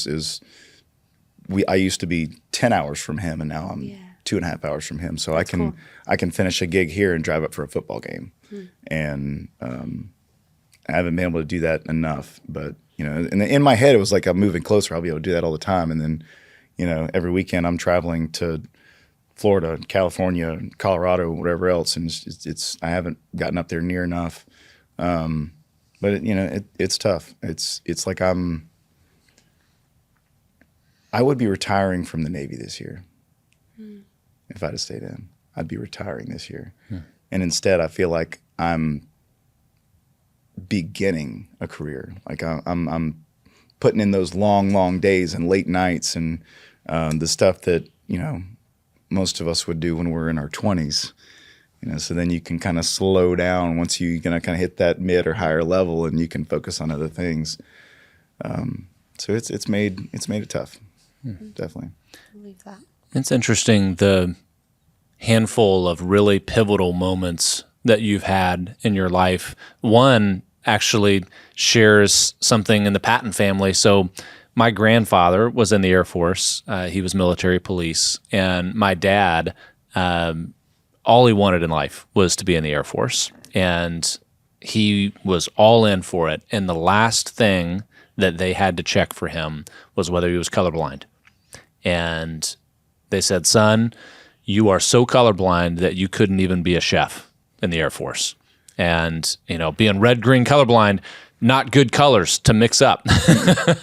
I used to be 10 hours from him, and now I'm 2.5 hours from him. So That's cool. I can finish a gig here and drive up for a football game. And I haven't been able to do that enough. But you know, in my head, it was like I'm moving closer. I'll be able to do that all the time. And then, you know, every weekend I'm traveling to Florida, California, Colorado, whatever else, and I haven't gotten up there near enough. But it's tough. It's like I would be retiring from the Navy this year if I'd have stayed in. I'd be retiring this year, and instead I feel like I'm beginning a career. Like I'm putting in those long days and late nights and the stuff that most of us would do when we're in our 20s, so then you can kind of slow down once you kind of hit that mid or higher level and you can focus on other things. So it's made it tough. Definitely. I believe that. It's interesting, the handful of really pivotal moments that you've had in your life. One actually shares something in the Patton family. So my grandfather was in the Air Force. He was military police. And my dad, all he wanted in life was to be in the Air Force. And he was all in for it. And the last thing that they had to check for him was whether he was colorblind. And they said, son, you are so colorblind that you couldn't even be a chef in the Air Force. And, being red, green colorblind, not good colors to mix up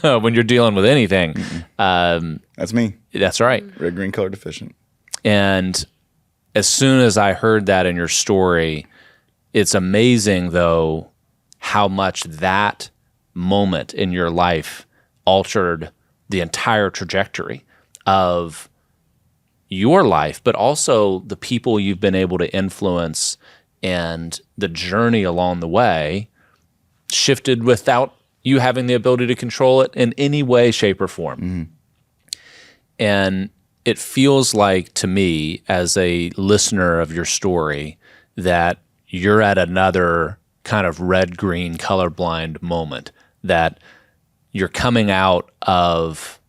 when you're dealing with anything. That's me. That's right. Red, green, color deficient. And as soon as I heard that in your story, it's amazing, though, how much that moment in your life altered the entire trajectory of your life, but also the people you've been able to influence, and the journey along the way shifted without you having the ability to control it in any way, shape, or form. Mm-hmm. And it feels like, to me, as a listener of your story, that you're at another kind of red-green colorblind moment, that you're coming out of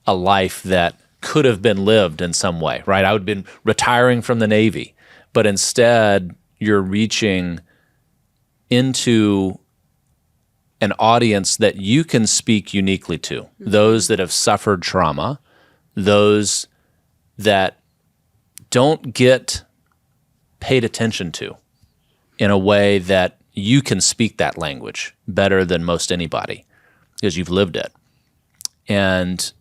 a life that could have been lived in some way, right? I would have been retiring from the Navy, but instead you're reaching into an audience that you can speak uniquely to, those that have suffered trauma, those that don't get paid attention to in a way that you can speak that language better than most anybody because you've lived it. And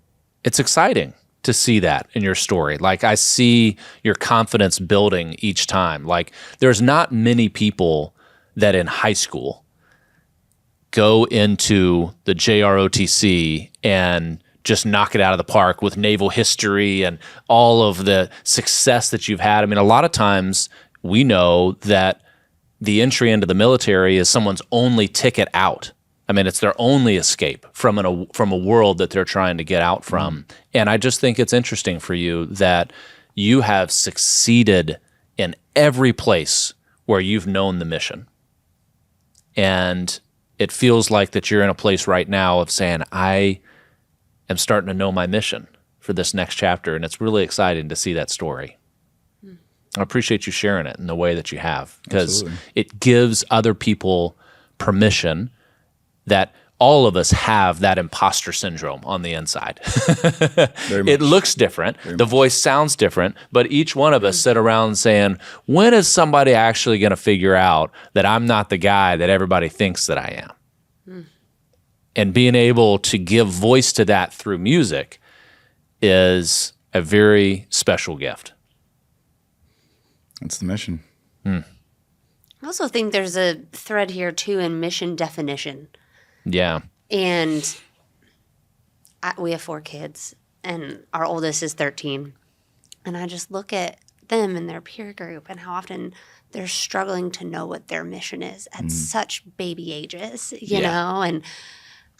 it's exciting to see that in your story. Like, I see your confidence building each time. Like, there's not many people that in high school go into the JROTC and just knock it out of the park with naval history and all of the success that you've had. I mean, a lot of times we know that the entry into the military is someone's only ticket out. I mean, it's their only escape from a world that they're trying to get out from. And I just think it's interesting for you that you have succeeded in every place where you've known the mission. And it feels like that you're in a place right now of saying, I am starting to know my mission for this next chapter. And it's really exciting to see that story. I appreciate you sharing it in the way that you have, because it gives other people permission that all of us have that imposter syndrome on the inside. It looks different. The voice sounds different, but each one of us sit around saying, when is somebody actually going to figure out that I'm not the guy that everybody thinks that I am? And being able to give voice to that through music is a very special gift. That's the mission. I also think there's a thread here, too, in mission definition. Yeah. And we have 4 kids, and our oldest is 13. And I just look at them and their peer group and how often they're struggling to know what their mission is at such baby ages, you know? And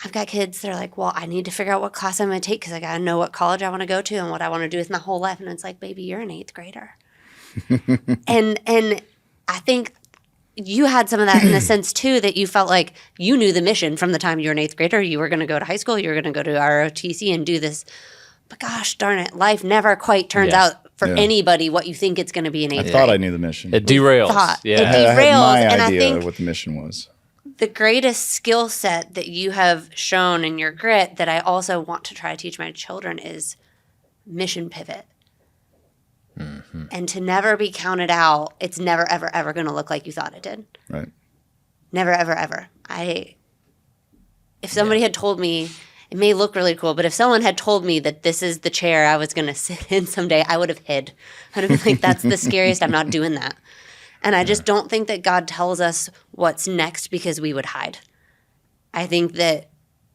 I've got kids that are like, well, I need to figure out what class I'm going to take because I got to know what college I want to go to and what I want to do with my whole life. And it's like, baby, you're an 8th grader. and I think you had some of that in the sense, too, that you felt like you knew the mission from the time you were an 8th grader. You were going to go to high school. You were going to go to ROTC and do this. But gosh darn it, life never quite turns out for anybody what you think it's going to be in 8th grade. I thought I knew the mission. It derails. It I derails. had And my I idea think of what the mission was. the greatest skill set that you have shown in your grit that I also want to try to teach my children is mission pivot. And to never be counted out, it's never, ever, ever going to look like you thought it did. Right. Never, ever, ever. If somebody had told me, it may look really cool, but if someone had told me that this is the chair I was going to sit in someday, I would have hid. I'd have been like, that's the scariest. I'm not doing that. And I just don't think that God tells us what's next because we would hide. I think that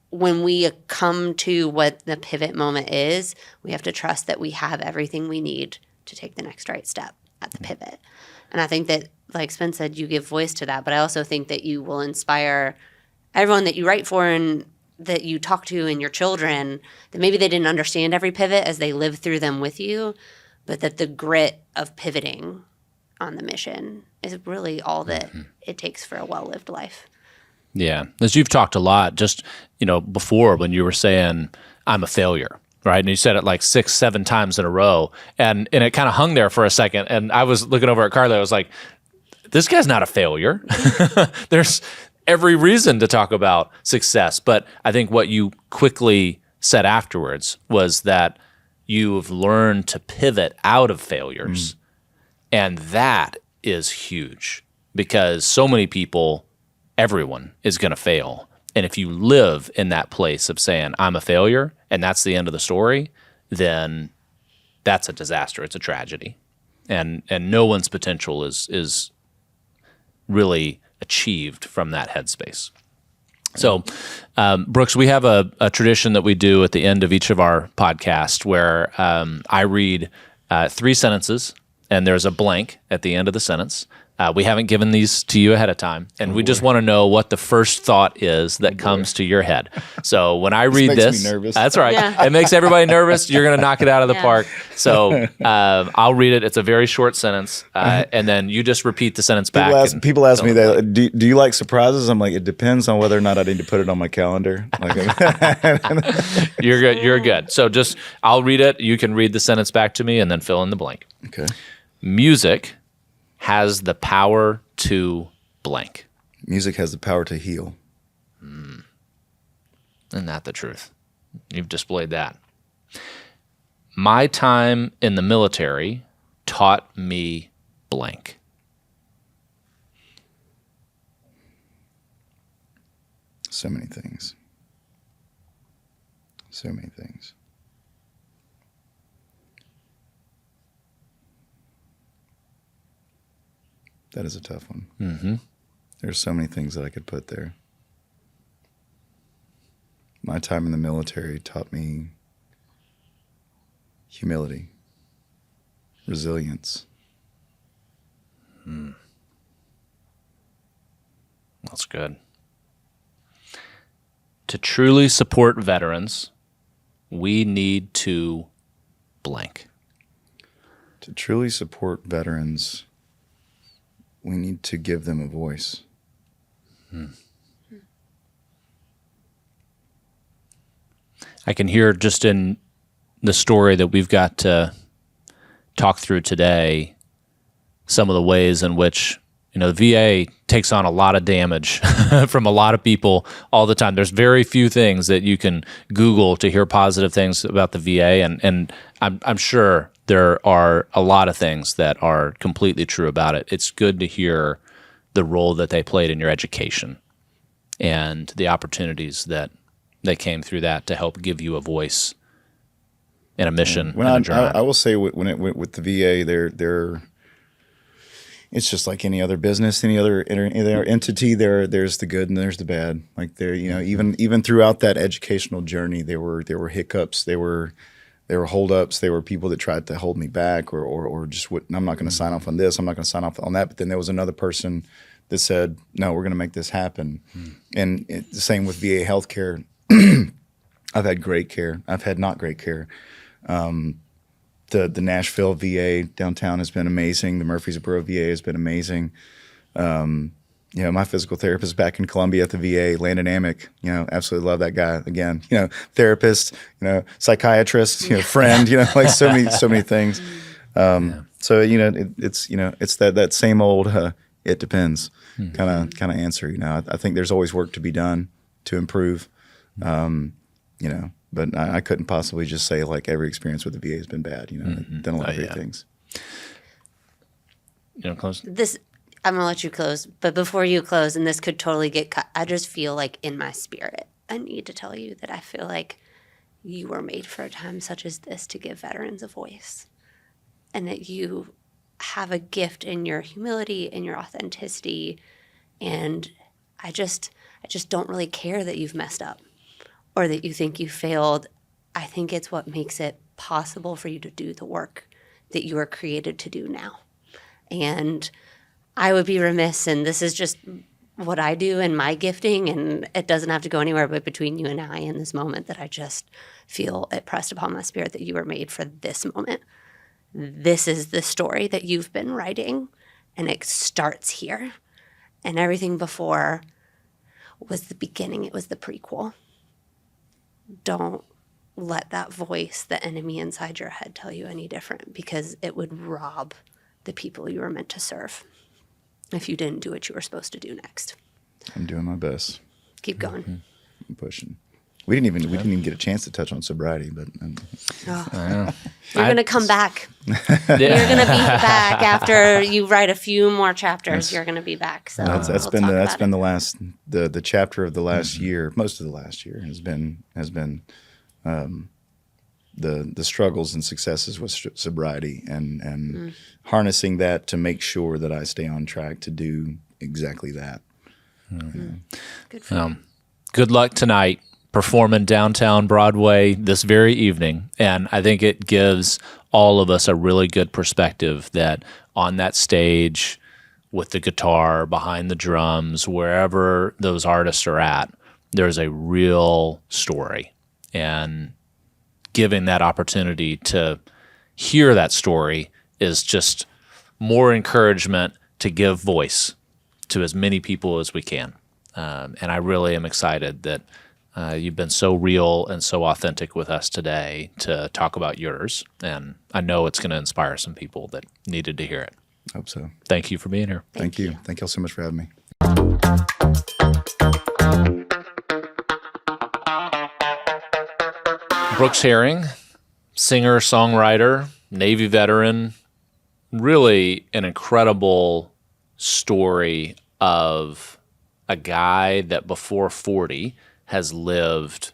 when we come to what the pivot moment is, we have to trust that we have everything we need to take the next right step at the pivot. And I think that, like Spence said, you give voice to that, but I also think that you will inspire everyone that you write for and that you talk to and your children, that maybe they didn't understand every pivot as they lived through them with you, but that the grit of pivoting on the mission is really all that it takes for a well-lived life. Yeah. As you've talked a lot, just, before when you were saying, I'm a failure. Right. And you said it like 6-7 times in a row. And it kind of hung there for a second. And I was looking over at Carli. I was like, this guy's not a failure. There's every reason to talk about success. But I think what you quickly said afterwards was that you've learned to pivot out of failures. And that is huge because so many people, everyone is going to fail. And if you live in that place of saying, I'm a failure, and that's the end of the story, then that's a disaster. It's a tragedy. And no one's potential is really achieved from that headspace. So, Brooks, we have a tradition that we do at the end of each of our podcasts where I read 3 sentences, and there's a blank at the end of the sentence. We haven't given these to you ahead of time, and we just want to know what the first thought is that comes to your head. So when I read makes this, me nervous. that's right. Yeah. It makes everybody nervous. You're going to knock it out of the park. So I'll read it. It's a very short sentence, and then you just repeat the sentence back. People ask me that. Do you like surprises? I'm like, it depends on whether or not I need to put it on my calendar. Like, You're good. You're good. So I'll read it. You can read the sentence back to me, and then fill in the blank. Okay. Music has the power to blank. Music has the power to heal. Isn't that the truth? You've displayed that. My time in the military taught me blank. So many things. So many things. That is a tough one. Mm-hmm. There's so many things that I could put there. My time in the military taught me humility, resilience. That's good. To truly support veterans, we need to blank. To truly support veterans, we need to give them a voice. I can hear just in the story that we've got to talk through today some of the ways in which, the VA takes on a lot of damage from a lot of people all the time. There's very few things that you can Google to hear positive things about the VA, and I'm sure there are a lot of things that are completely true about it. It's good to hear the role that they played in your education and the opportunities that they came through that to help give you a voice and a mission and a drive. I will say with the VA, it's just like any other business, any other entity. There's the good and there's the bad. Like even throughout that educational journey, there were hiccups. There were holdups. There were people that tried to hold me back, or just I'm not going to sign off on this. I'm not going to sign off on that. But then there was another person that said, no, we're going to make this happen. And the same with VA healthcare. I've had great care. I've had not great care. The Nashville VA downtown has been amazing. The Murfreesboro VA has been amazing. My physical therapist back in Columbia at the VA, Landon Amick, absolutely love that guy. Again, therapist, psychiatrist, friend, like so many things. So it's that same old it depends kind of answer. I think there's always work to be done to improve. But I couldn't possibly just say like every experience with the VA has been bad. Done a lot of great things. Close. This, I'm gonna let you close, but before you close, and this could totally get cut, I just feel like in my spirit, I need to tell you that I feel like you were made for a time such as this to give veterans a voice, and that you have a gift in your humility and your authenticity, and I just don't really care that you've messed up or that you think you failed. I think it's what makes it possible for you to do the work that you are created to do now. And I would be remiss, and this is just what I do and my gifting, and it doesn't have to go anywhere but between you and I in this moment, that I just feel it pressed upon my spirit that you were made for this moment. This is the story that you've been writing, and it starts here. And everything before was the beginning. It was the prequel. Don't let that voice, the enemy inside your head, tell you any different, because it would rob the people you were meant to serve if you didn't do what you were supposed to do next. I'm doing my best. Keep going. I'm pushing. We didn't even get a chance to touch on sobriety, but You're going to come back. You're going to be back after you write a few more chapters. You're going to be back. So that's been the chapter of the last year. Most of the last year has been the struggles and successes with sobriety and harnessing that to make sure that I stay on track to do exactly that. Good for you. Good luck tonight performing downtown Broadway this very evening. And I think it gives all of us a really good perspective that on that stage with the guitar, behind the drums, wherever those artists are at, there's a real story. And giving that opportunity to hear that story is just more encouragement to give voice to as many people as we can. And I really am excited that you've been so real and so authentic with us today to talk about yours. And I know it's going to inspire some people that needed to hear it. Hope so. Thank you for being here. Thank you. Thank you all so much for having me. Brooks Herring, singer, songwriter, Navy veteran, really an incredible story of a guy that before 40 has lived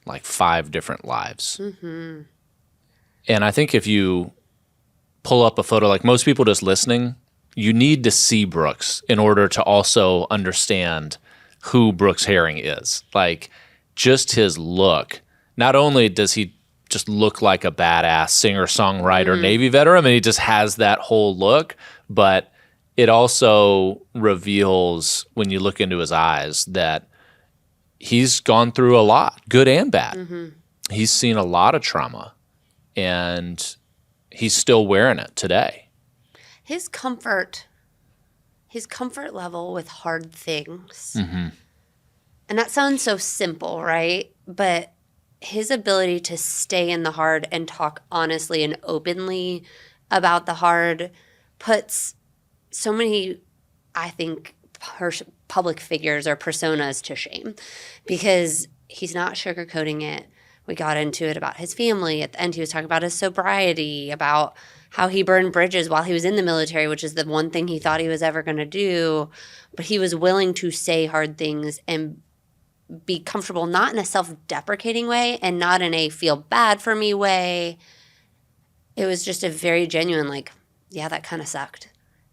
like 5 different lives. Mm-hmm. And I think if you pull up a photo, like most people just listening, you need to see Brooks in order to also understand who Brooks Herring is. Like just his look. Not only does he just look like a badass singer-songwriter Navy veteran, I mean, he just has that whole look, but it also reveals when you look into his eyes that he's gone through a lot, good and bad. Mm-hmm. He's seen a lot of trauma, and he's still wearing it today. His comfort level with hard things. Mm-hmm. And that sounds so simple, right? But his ability to stay in the hard and talk honestly and openly about the hard puts so many, I think, public figures or personas to shame because he's not sugarcoating it. We got into it about his family. At the end, he was talking about his sobriety, about how he burned bridges while he was in the military, which is the one thing he thought he was ever going to do. But he was willing to say hard things and be comfortable, not in a self-deprecating way and not in a feel bad for me way. It was just a very genuine, like, yeah, that kind of sucked.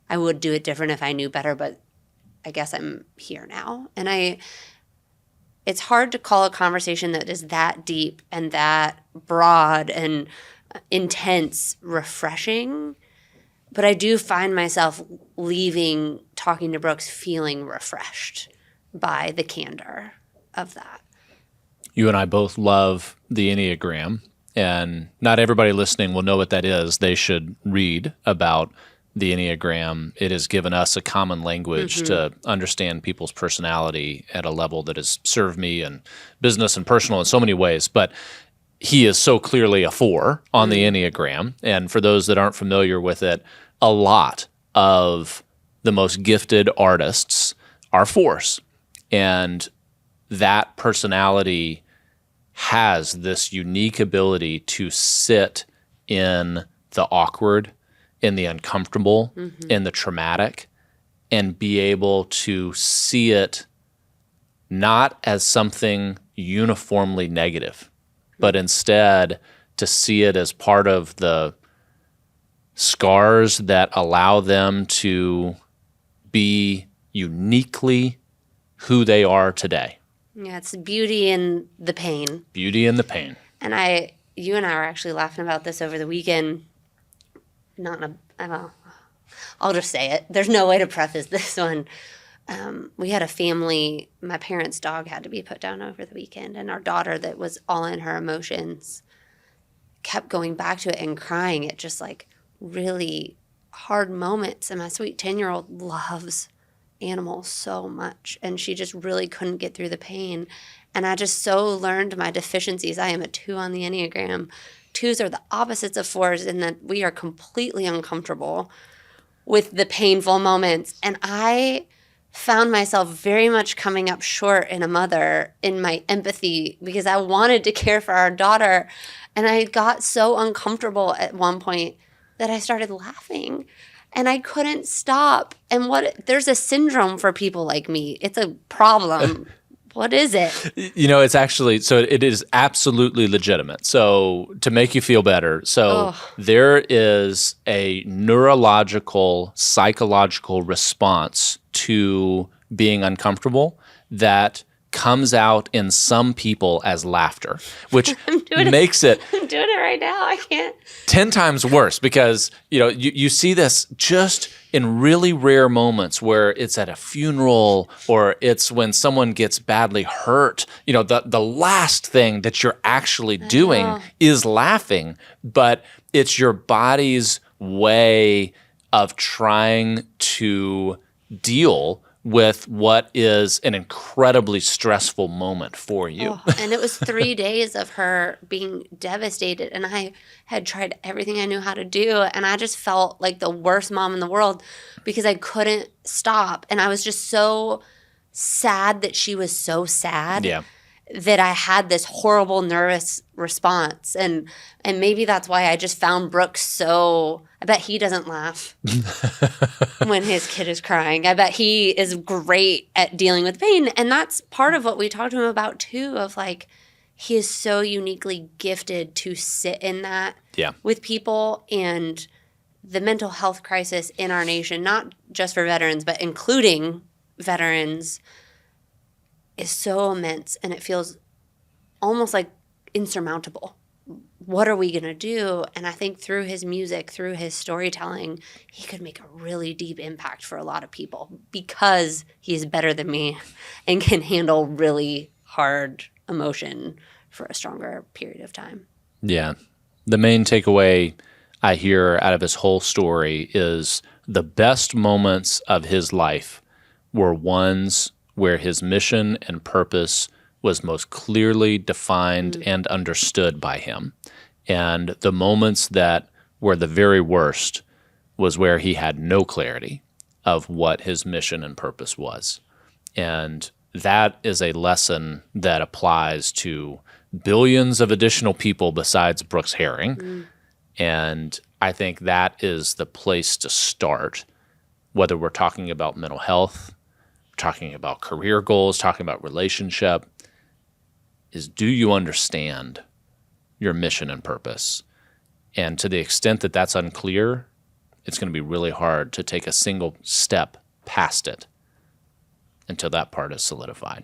I would do it different if I knew better, but I guess I'm here now. And it's hard to call a conversation that is that deep and that broad and intense refreshing. But I do find myself leaving talking to Brooks feeling refreshed by the candor of that. You and I both love the Enneagram, and not everybody listening will know what that is. They should read about the Enneagram. It has given us a common language to understand people's personality at a level that has served me in business and personal in so many ways. But he is so clearly a 4 on the Enneagram. And for those that aren't familiar with it, a lot of the most gifted artists are 4s. And that personality has this unique ability to sit in the awkward, in the uncomfortable, in the traumatic, and be able to see it not as something uniformly negative, but instead to see it as part of the scars that allow them to be uniquely who they are today. Yeah, it's beauty in the pain. Beauty in the pain. And you and I were actually laughing about this over the weekend. I'll just say it. There's no way to preface this one. We had a family, my parents' dog had to be put down over the weekend, and our daughter that was all in her emotions kept going back to it and crying at just like really hard moments. And my sweet 10-year-old loves animals so much, and she just really couldn't get through the pain. And I just so learned my deficiencies. I am a 2 on the Enneagram. 2s are the opposites of 4s in that we are completely uncomfortable with the painful moments. And I found myself very much coming up short in a mother in my empathy because I wanted to care for our daughter. And I got so uncomfortable at one point that I started laughing and I couldn't stop. And there's a syndrome for people like me. It's a problem. What is it? It's actually, so it is absolutely legitimate. So to make you feel better, there is a neurological, psychological response to being uncomfortable that comes out in some people as laughter, which makes it I'm doing it right now. I can't. 10 times worse because, you see this just in really rare moments where it's at a funeral or it's when someone gets badly hurt. The last thing that you're actually doing is laughing, but it's your body's way of trying to deal with what is an incredibly stressful moment for you. And it was 3 days of her being devastated. And I had tried everything I knew how to do. And I just felt like the worst mom in the world because I couldn't stop. And I was just so sad that she was so sad. Yeah. That I had this horrible nervous response. And maybe that's why I just found Brooks so – I bet he doesn't laugh when his kid is crying. I bet he is great at dealing with pain. And that's part of what we talked to him about too, of like he is so uniquely gifted to sit in that with people. And the mental health crisis in our nation, not just for veterans, but including veterans – is so immense and it feels almost like insurmountable. What are we going to do? And I think through his music, through his storytelling, he could make a really deep impact for a lot of people because he's better than me and can handle really hard emotion for a stronger period of time. Yeah. The main takeaway I hear out of his whole story is the best moments of his life were ones where his mission and purpose was most clearly defined and understood by him. And the moments that were the very worst was where he had no clarity of what his mission and purpose was. And that is a lesson that applies to billions of additional people besides Brooks Herring. And I think that is the place to start, whether we're talking about mental health, talking about career goals, talking about relationship, is do you understand your mission and purpose? And to the extent that that's unclear, it's going to be really hard to take a single step past it until that part is solidified.